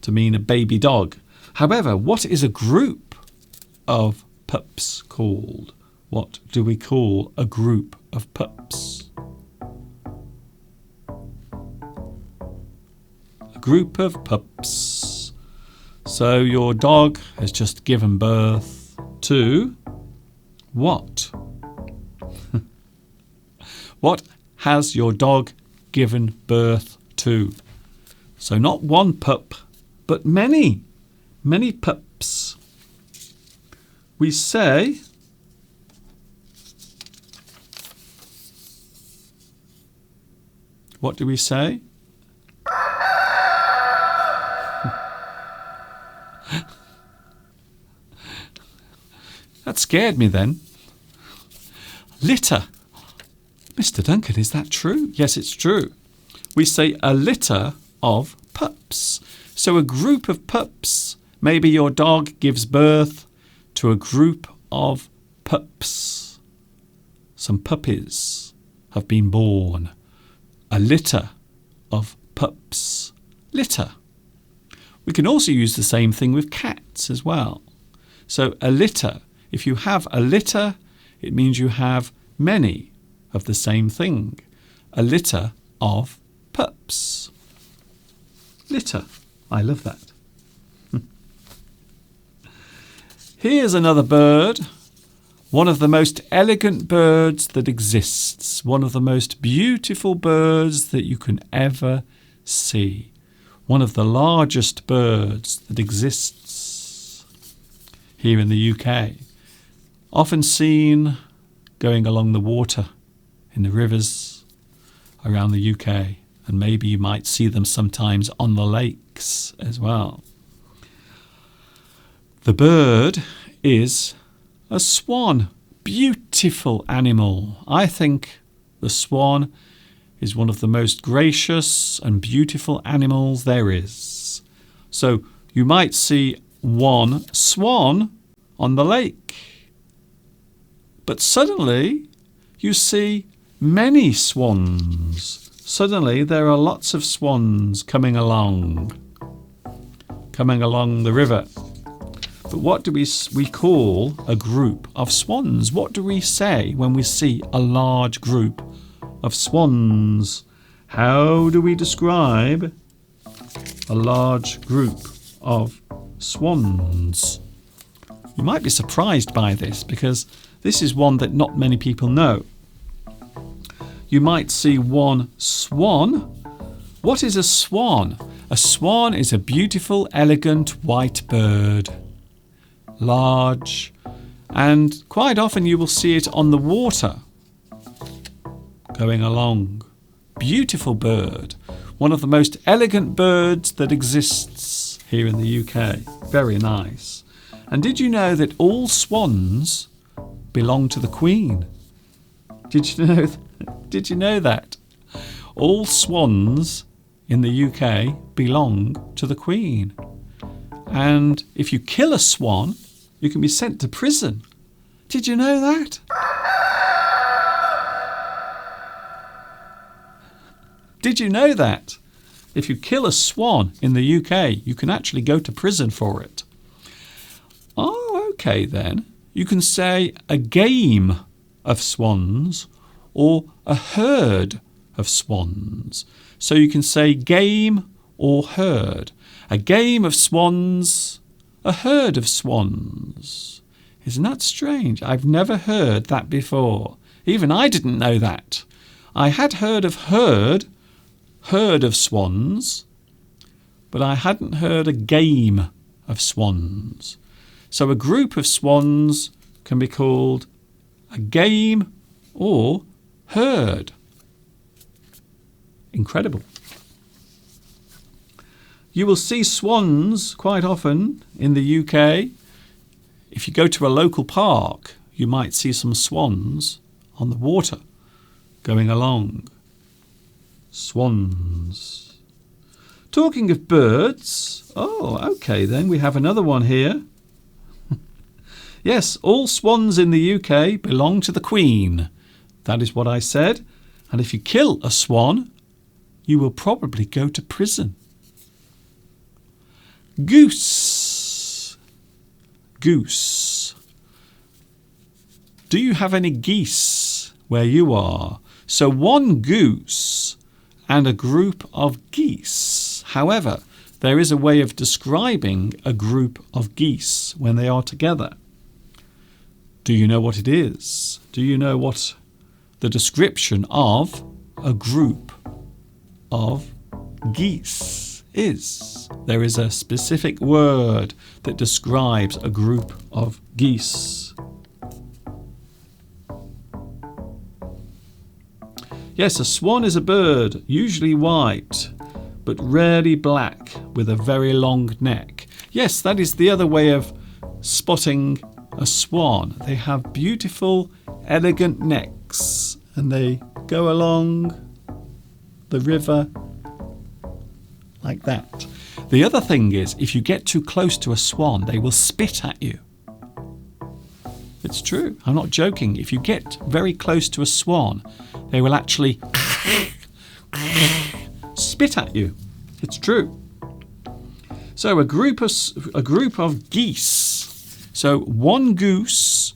to mean a baby dog. However, what is a group of pups called? What do we call a group of pups? A group of pups. So your dog has just given birth to what? What has your dog given birth to? So not one pup, but many pups. We say what do we say? That scared me then. Litter. Mr. Duncan, is that true? Yes, it's true. We say a litter of pups. So a group of pups, maybe your dog gives birth to a group of pups. Some puppies have been born. A litter of pups. Litter. We can also use the same thing with cats as well. So a litter, if you have a litter, it means you have many of the same thing. A litter of pups. Litter. I love that. Here's another bird. One of the most elegant birds that exists. One of the most beautiful birds that you can ever see. One of the largest birds that exists here in the UK. Often seen going along the water in the rivers around the UK. And maybe you might see them sometimes on the lakes as well. The bird is a swan. Beautiful animal. I think the swan is one of the most gracious and beautiful animals there is. So you might see one swan on the lake. But suddenly you see many swans. Suddenly there are lots of swans coming along the river. But what do we call a group of swans? What do we say when we see a large group of swans? How do we describe a large group of swans? You might be surprised by this because this is one that not many people know. You might see one swan. What is a swan? A swan is a beautiful, elegant white bird. Large, and quite often you will see it on the water going along. Beautiful bird. One of the most elegant birds that exists here in the UK. Very nice. And did you know that all swans belong to the Queen? Did you know that? All swans in the UK belong to the Queen. And if you kill a swan, you can be sent to prison. Did you know that? Did you know that? If you kill a swan in the UK, you can actually go to prison for it. Oh, okay then. You can say a game of swans or a herd of swans. So you can say game or herd. A game of swans, a herd of swans. Isn't that strange? I've never heard that before. Even I didn't know that. I had heard of herd of swans, but I hadn't heard a game of swans. So a group of swans can be called a game or herd. Incredible. You will see swans quite often in the UK. If you go to a local park, you might see some swans on the water going along. Swans. Talking of birds, okay then, we have another one here. Yes, all swans in the UK belong to the Queen. That is what I said. And if you kill a swan, you will probably go to prison. Goose. Goose. Do you have any geese where you are? So one goose and a group of geese. However, there is a way of describing a group of geese when they are together. Do you know what it is? Do you know what the description of a group of geese is? There is a specific word that describes a group of geese. Yes, a swan is a bird, usually white, but rarely black, with a very long neck. Yes, that is the other way of spotting a swan. They have beautiful, elegant necks, and they go along the river like that. The other thing is, if you get too close to a swan, they will spit at you. It's true. I'm not joking. If you get very close to a swan, they will actually spit at you. It's true. So a group of geese. So one goose,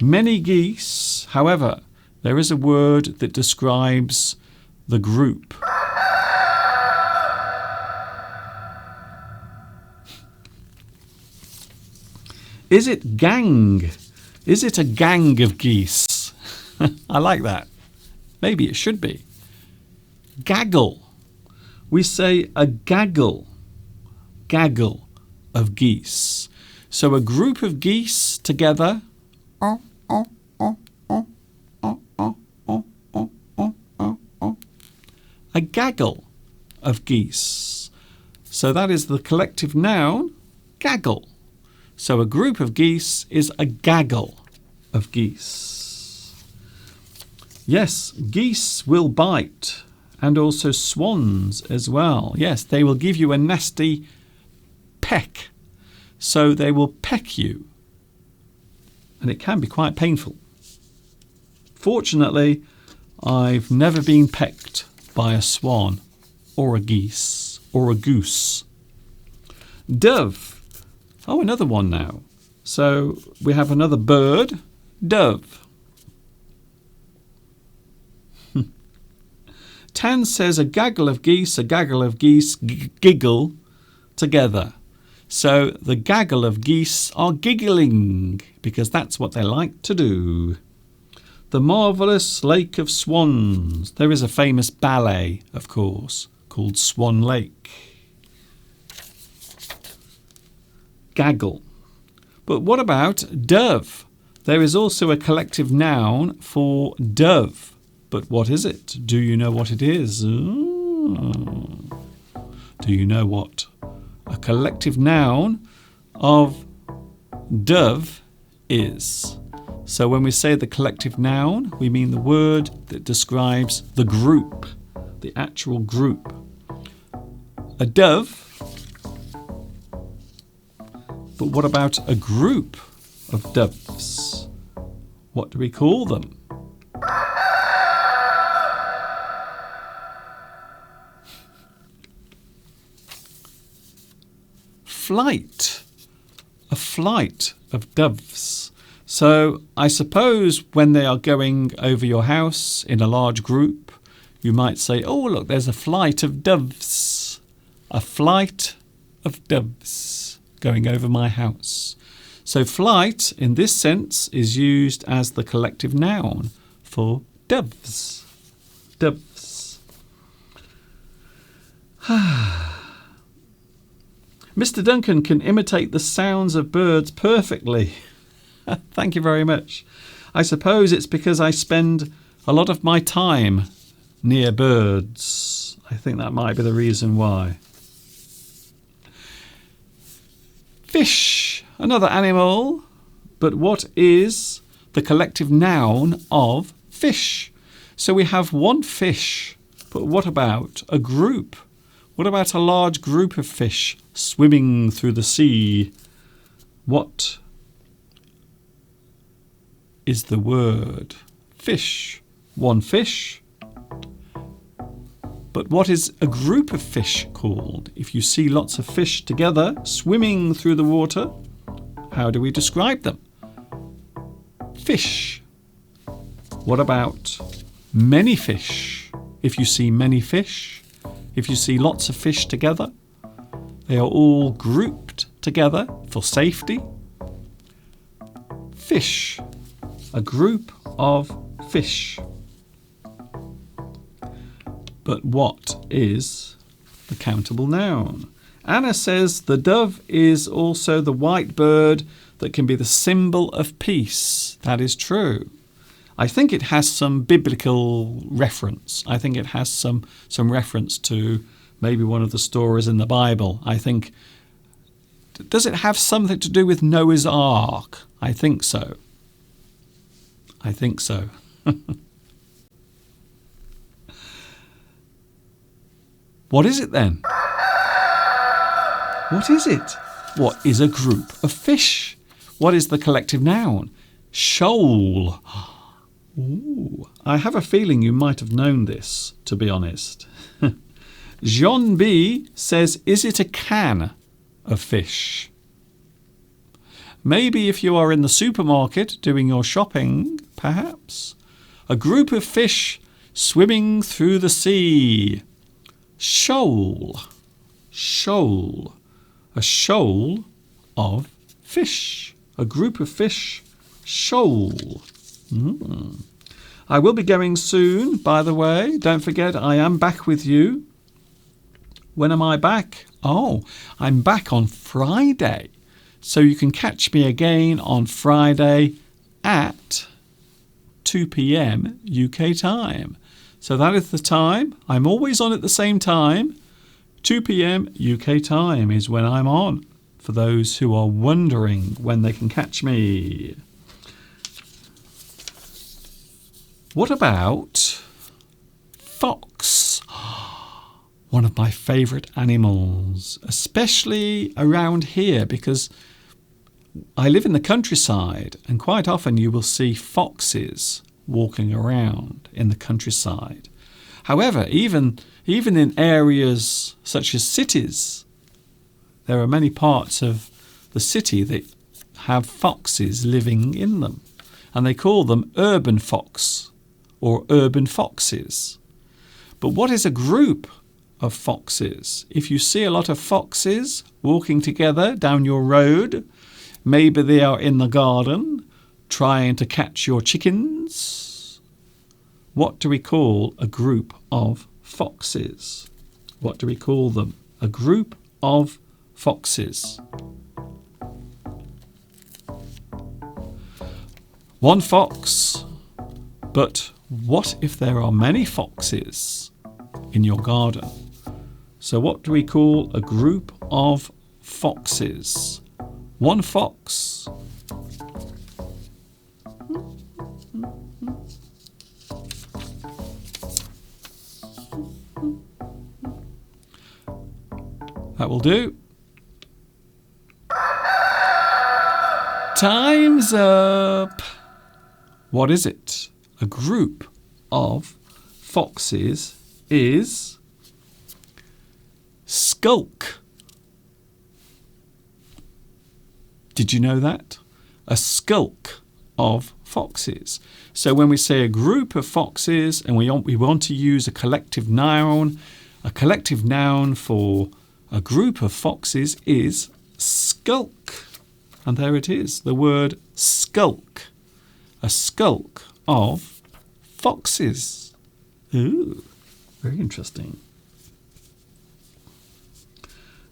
many geese. However, there is a word that describes the group. Is it gang? Is it a gang of geese? I like that. Maybe it should be. Gaggle. We say a gaggle. Gaggle of geese. So a group of geese together. A gaggle of geese. So that is the collective noun, gaggle. So a group of geese is a gaggle of geese. Yes, geese will bite, and also swans as well. Yes, they will give you a nasty peck. So they will peck you, and it can be quite painful. Fortunately, I've never been pecked by a swan or a geese or a goose. Dove. Oh, another one now. So we have another bird, dove. Tan says a gaggle of geese giggle together. So the gaggle of geese are giggling because that's what they like to do. The Marvellous Lake of Swans. There is a famous ballet, of course, called Swan Lake. Gaggle. But what about dove? There is also a collective noun for dove. But what is it? Do you know what it is? Ooh. Do you know what a collective noun of dove is? So when we say the collective noun, we mean the word that describes the group, the actual group. A dove. But what about a group of doves? What do we call them? Flight. A flight of doves. So I suppose when they are going over your house in a large group, you might say, oh, look, there's a flight of doves. A flight of doves going over my house. So flight, in this sense, is used as the collective noun for doves. Doves. Mr. Duncan can imitate the sounds of birds perfectly. Thank you very much. I suppose it's because I spend a lot of my time near birds. I think that might be the reason why. Fish, another animal. But what is the collective noun of fish? So we have one fish, but what about a group? What about a large group of fish swimming through the sea? What is the word? Fish. One fish. But what is a group of fish called? If you see lots of fish together swimming through the water, how do we describe them? Fish. What about many fish? If you see many fish, if you see lots of fish together, they are all grouped together for safety. Fish. A group of fish. But what is the countable noun? Anna says the dove is also the white bird that can be the symbol of peace. That is true. I think it has some biblical reference. I think it has some reference to maybe one of the stories in the Bible. I think, does it have something to do with Noah's Ark? I think so. I think so. What is it then? What is it? What is a group of fish? What is the collective noun? Shoal. Ooh, I have a feeling you might have known this, to be honest. Jean B says, is it a can of fish? Maybe if you are in the supermarket doing your shopping, perhaps. A group of fish swimming through the sea. Shoal. Shoal. A shoal of fish. A group of fish. Shoal. I will be going soon, by the way. Don't forget, I am back with you. When am I back? Oh, I'm back on Friday. So you can catch me again on Friday at 2 p.m. UK time. So that is the time. I'm always on at the same time. 2 p.m. UK time is when I'm on, for those who are wondering when they can catch me. What about fox? One of my favourite animals, especially around here, because I live in the countryside and quite often you will see foxes walking around in the countryside. However, even in areas such as cities, there are many parts of the city that have foxes living in them, and they call them urban fox or urban foxes. But what is a group of foxes? If you see a lot of foxes walking together down your road, maybe they are in the garden trying to catch your chickens. What do we call a group of foxes? What do we call them? A group of foxes. One fox, but what if there are many foxes in your garden? So what do we call a group of foxes? One fox. That will do. Time's up. What is it? A group of foxes is skulk. Did you know that? A skulk of foxes. So when we say a group of foxes and we want to use a collective noun for a group of foxes is skulk. And there it is, the word skulk. A skulk of foxes. Ooh, very interesting.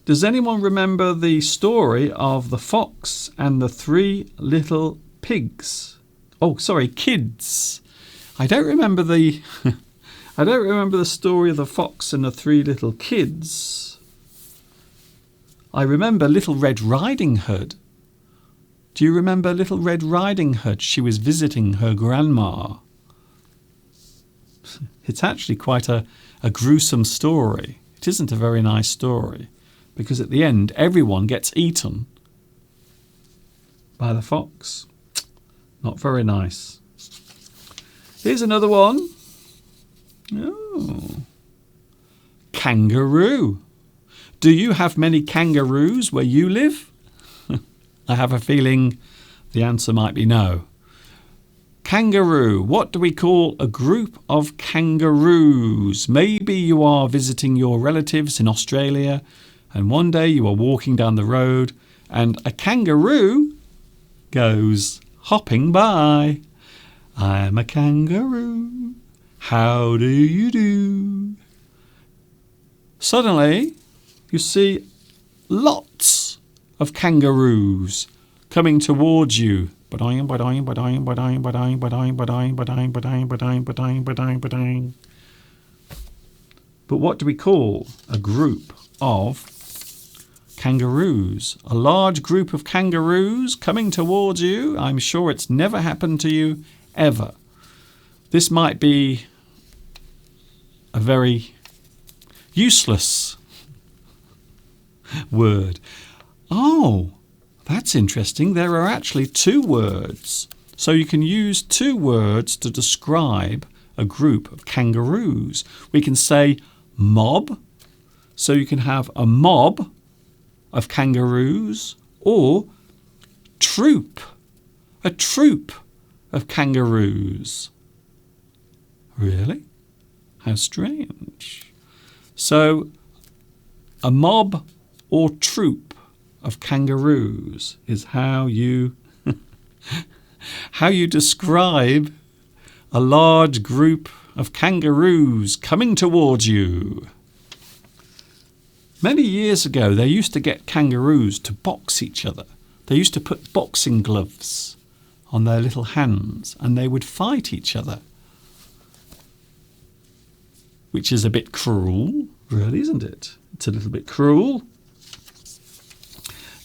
Does anyone remember the story of the fox and the three little pigs? Oh, sorry, kids. I don't remember the story of the fox and the three little kids. I remember Little Red Riding Hood. Do you remember Little Red Riding Hood? She was visiting her grandma. It's actually quite a gruesome story. It isn't a very nice story, because at the end everyone gets eaten by the fox. Not very nice. Here's another one. Oh. Kangaroo. Do you have many kangaroos where you live? I have a feeling the answer might be no. Kangaroo. What do we call a group of kangaroos? Maybe you are visiting your relatives in Australia and one day you are walking down the road and a kangaroo goes hopping by. I'm a kangaroo. How do you do? Suddenly, you see lots of kangaroos coming towards you. But what do we call a group of kangaroos? A large group of kangaroos coming towards you. I'm sure it's never happened to you ever. This might be a very useless word. Oh, that's interesting. There are actually two words. So you can use two words to describe a group of kangaroos. We can say mob. So you can have a mob of kangaroos, or troop, a troop of kangaroos. Really? How strange. So a mob or troop of kangaroos is how you how you describe a large group of kangaroos coming towards you. Many years ago, they used to get kangaroos to box each other. They used to put boxing gloves on their little hands and they would fight each other. Which is a bit cruel, really, isn't it? It's a little bit cruel.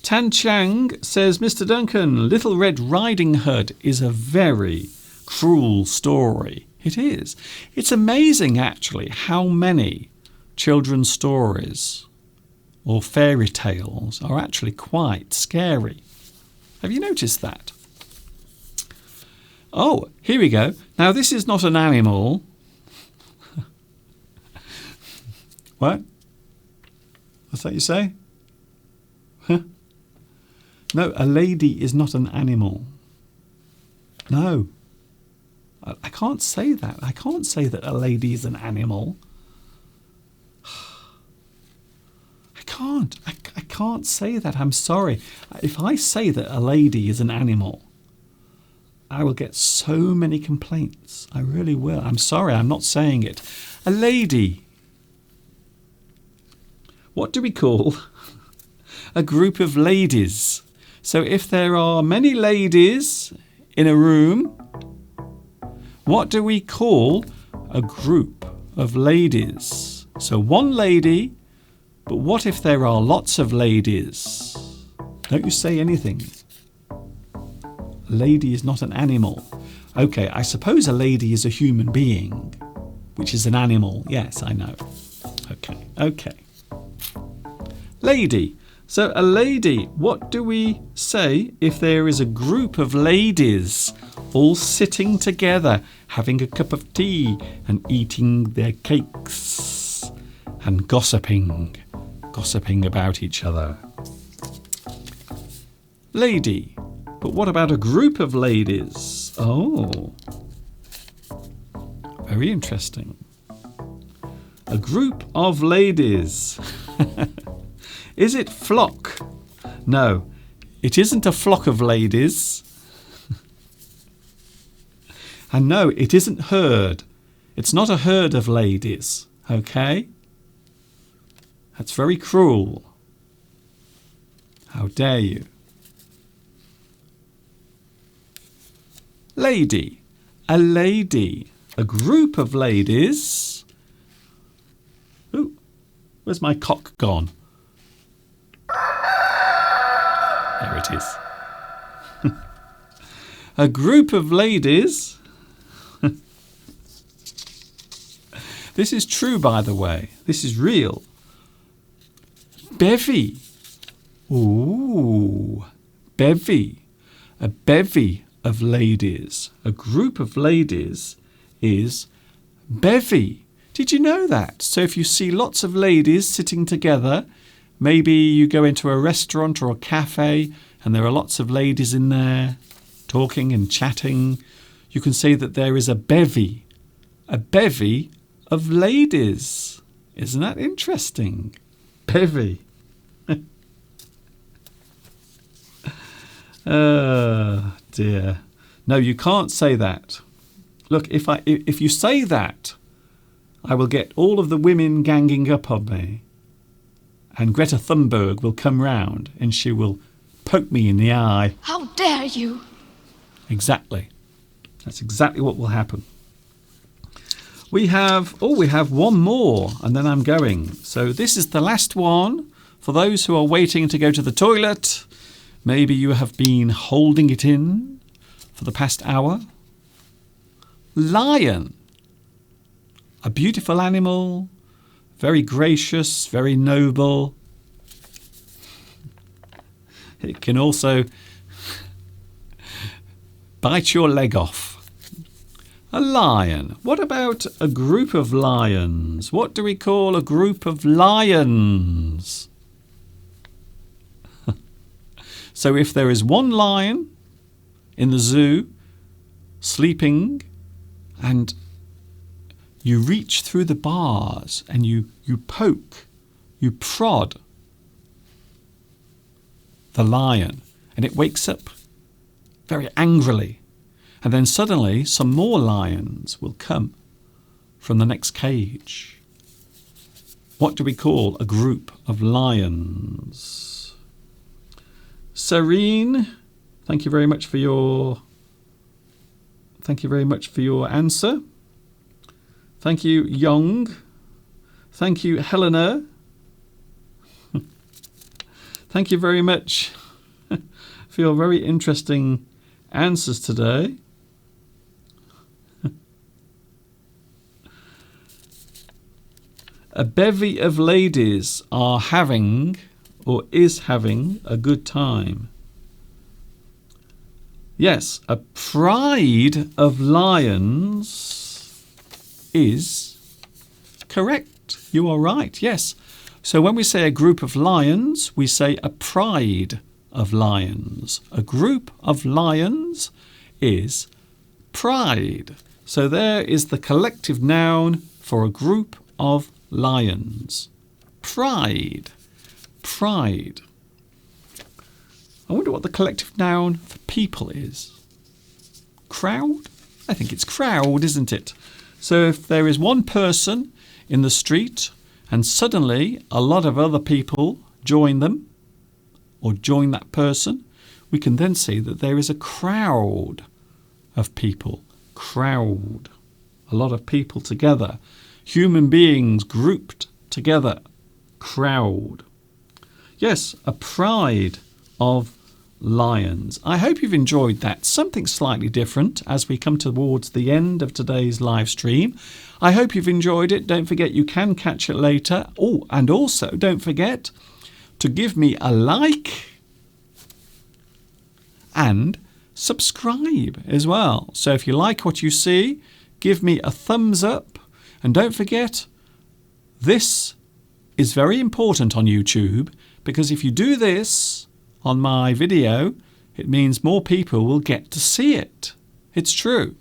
Tan Chang says, Mr. Duncan, Little Red Riding Hood is a very cruel story. It is. It's amazing, actually, how many children's stories or fairy tales are actually quite scary. Have you noticed that? Oh, here we go. Now, this is not an animal. What? What's that you say? Huh? No, a lady is not an animal. No. I can't say that. I can't say that a lady is an animal. I can't say that. I'm sorry. If I say that a lady is an animal, I will get so many complaints. I really will. I'm sorry. I'm not saying it. A lady. What do we call a group of ladies? So if there are many ladies in a room, what do we call a group of ladies? So one lady. But what if there are lots of ladies? Don't you say anything. A lady is not an animal. Okay, I suppose a lady is a human being, which is an animal. Yes, I know. Okay. Lady. So a lady, what do we say if there is a group of ladies all sitting together, having a cup of tea and eating their cakes and gossiping about each other? Lady. But what about a group of ladies? Oh, very interesting. A group of ladies. Is it flock? No, it isn't a flock of ladies. And no, it isn't herd. It's not a herd of ladies. Okay? That's very cruel. How dare you? Lady. A lady. A group of ladies. Ooh, where's my cock gone? There it is. A group of ladies. This is true, by the way. This is real. Bevy. Ooh, bevy. A bevy of ladies. A group of ladies is bevy. Did you know that? So if you see lots of ladies sitting together, maybe you go into a restaurant or a cafe and there are lots of ladies in there talking and chatting, you can say that there is a bevy of ladies. Isn't that interesting? Bevy. Oh dear. No, you can't say that. Look, if you say that, I will get all of the women ganging up on me. And Greta Thunberg will come round and she will poke me in the eye. How dare you? Exactly. That's exactly what will happen. We have one more and then I'm going. So this is the last one for those who are waiting to go to the toilet. Maybe you have been holding it in for the past hour. Lion. A beautiful animal, very gracious, very noble. It can also bite your leg off. A lion. What about a group of lions? What do we call a group of lions? So if there is one lion in the zoo sleeping and you reach through the bars and you poke, you prod the lion and it wakes up very angrily. And then suddenly some more lions will come from the next cage. What do we call a group of lions? Serene, thank you very much for your answer. Thank you, Young. Thank you, Helena. Thank you very much for your very interesting answers today. A bevy of ladies are having or is having a good time. Yes, a pride of lions is correct. You are right, yes. So when we say a group of lions, we say a pride of lions. A group of lions is pride. So there is the collective noun for a group of lions. Pride. Pride. I wonder what the collective noun for people is. Crowd? I think it's crowd, isn't it? So if there is one person in the street and suddenly a lot of other people join them or join that person, we can then see that there is a crowd of people. Crowd. A lot of people together. Human beings grouped together. Crowd. Yes, a pride of lions. I hope you've enjoyed that. Something slightly different as we come towards the end of today's live stream. I hope you've enjoyed it. Don't forget you can catch it later. Oh, and also don't forget to give me a like and subscribe as well. So if you like what you see, give me a thumbs up. And don't forget, this is very important on YouTube, because if you do this on my video, it means more people will get to see it. It's true.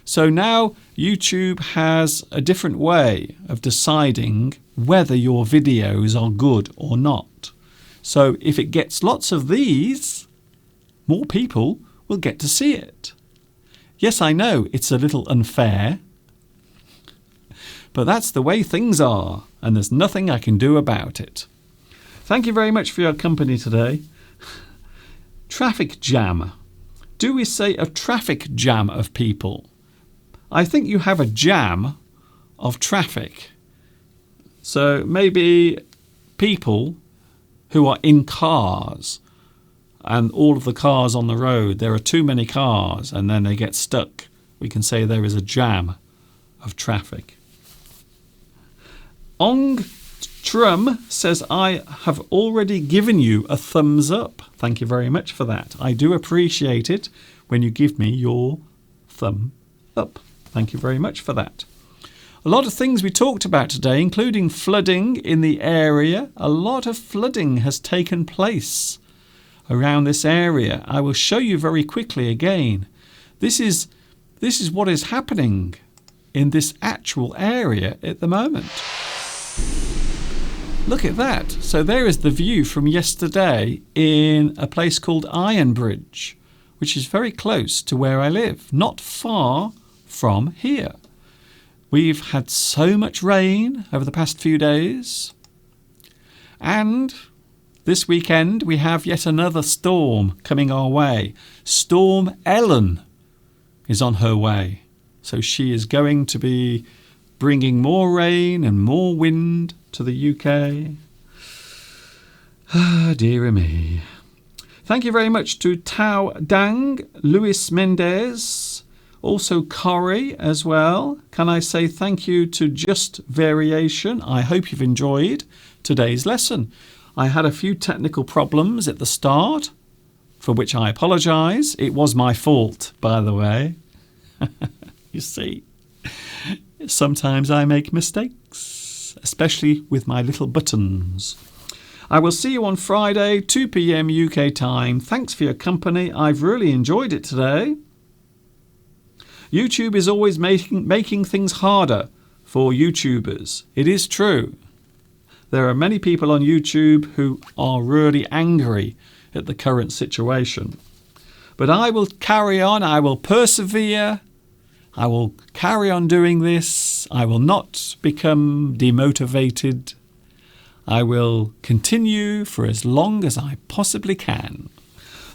So now YouTube has a different way of deciding whether your videos are good or not. So if it gets lots of these, more people will get to see it. Yes, I know it's a little unfair, but that's the way things are, and there's nothing I can do about it. Thank you very much for your company today. Traffic jam. Do we say a traffic jam of people? I think you have a jam of traffic. So maybe people who are in cars and all of the cars on the road, there are too many cars and then they get stuck. We can say there is a jam of traffic. Ong Trum says, I have already given you a thumbs up. Thank you very much for that. I do appreciate it when you give me your thumb up. Thank you very much for that. A lot of things we talked about today, including flooding in the area. A lot of flooding has taken place around this area. I will show you very quickly again. This is what is happening in this actual area at the moment. Look at that. So there is the view from yesterday in a place called Ironbridge, which is very close to where I live, not far from here. We've had so much rain over the past few days. And this weekend we have yet another storm coming our way. Storm Ellen is on her way. So she is going to be bringing more rain and more wind to the UK. Ah, dear me. Thank you very much to Tao Dang, Luis Mendez, also Corey as well. Can I say thank you to Just Variation? I hope you've enjoyed today's lesson. I had a few technical problems at the start, for which I apologise. It was my fault, by the way. You see, sometimes I make mistakes, especially with my little buttons. I will see you on Friday, 2 p.m. UK time. Thanks for your company. I've really enjoyed it today. YouTube is always making things harder for YouTubers. It is true. There are many people on YouTube who are really angry at the current situation. But I will carry on. I will persevere. I will carry on doing this. I will not become demotivated. I will continue for as long as I possibly can.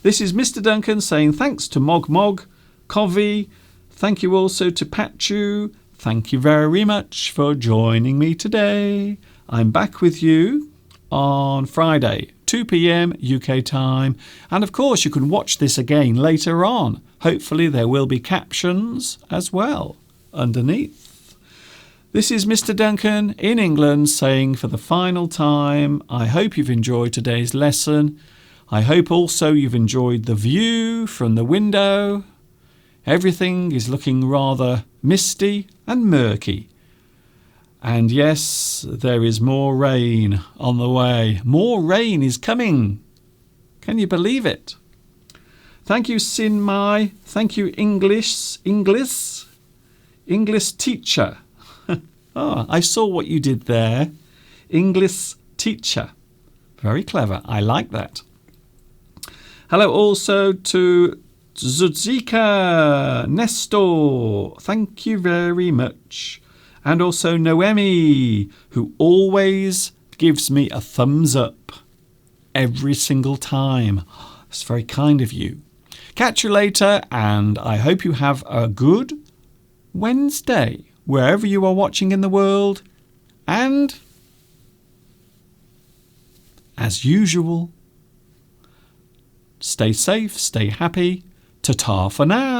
This is Mr. Duncan saying thanks to Mogmog, Covey. Thank you also to Patchu. Thank you very much for joining me today. I'm back with you on Friday, 2 p.m. UK time. And of course, you can watch this again later on. Hopefully there will be captions as well underneath. This is Mr. Duncan in England saying for the final time, I hope you've enjoyed today's lesson. I hope also you've enjoyed the view from the window. Everything is looking rather misty and murky. And yes, there is more rain on the way. More rain is coming. Can you believe it? Thank you, Sinmai. Thank you, English teacher. Oh, I saw what you did there. English teacher. Very clever. I like that. Hello also to Zuzika Nestor. Thank you very much. And also Noemi, who always gives me a thumbs up every single time. It's very kind of you. Catch you later, and I hope you have a good Wednesday, wherever you are watching in the world. And, as usual, stay safe, stay happy. Ta-ta for now.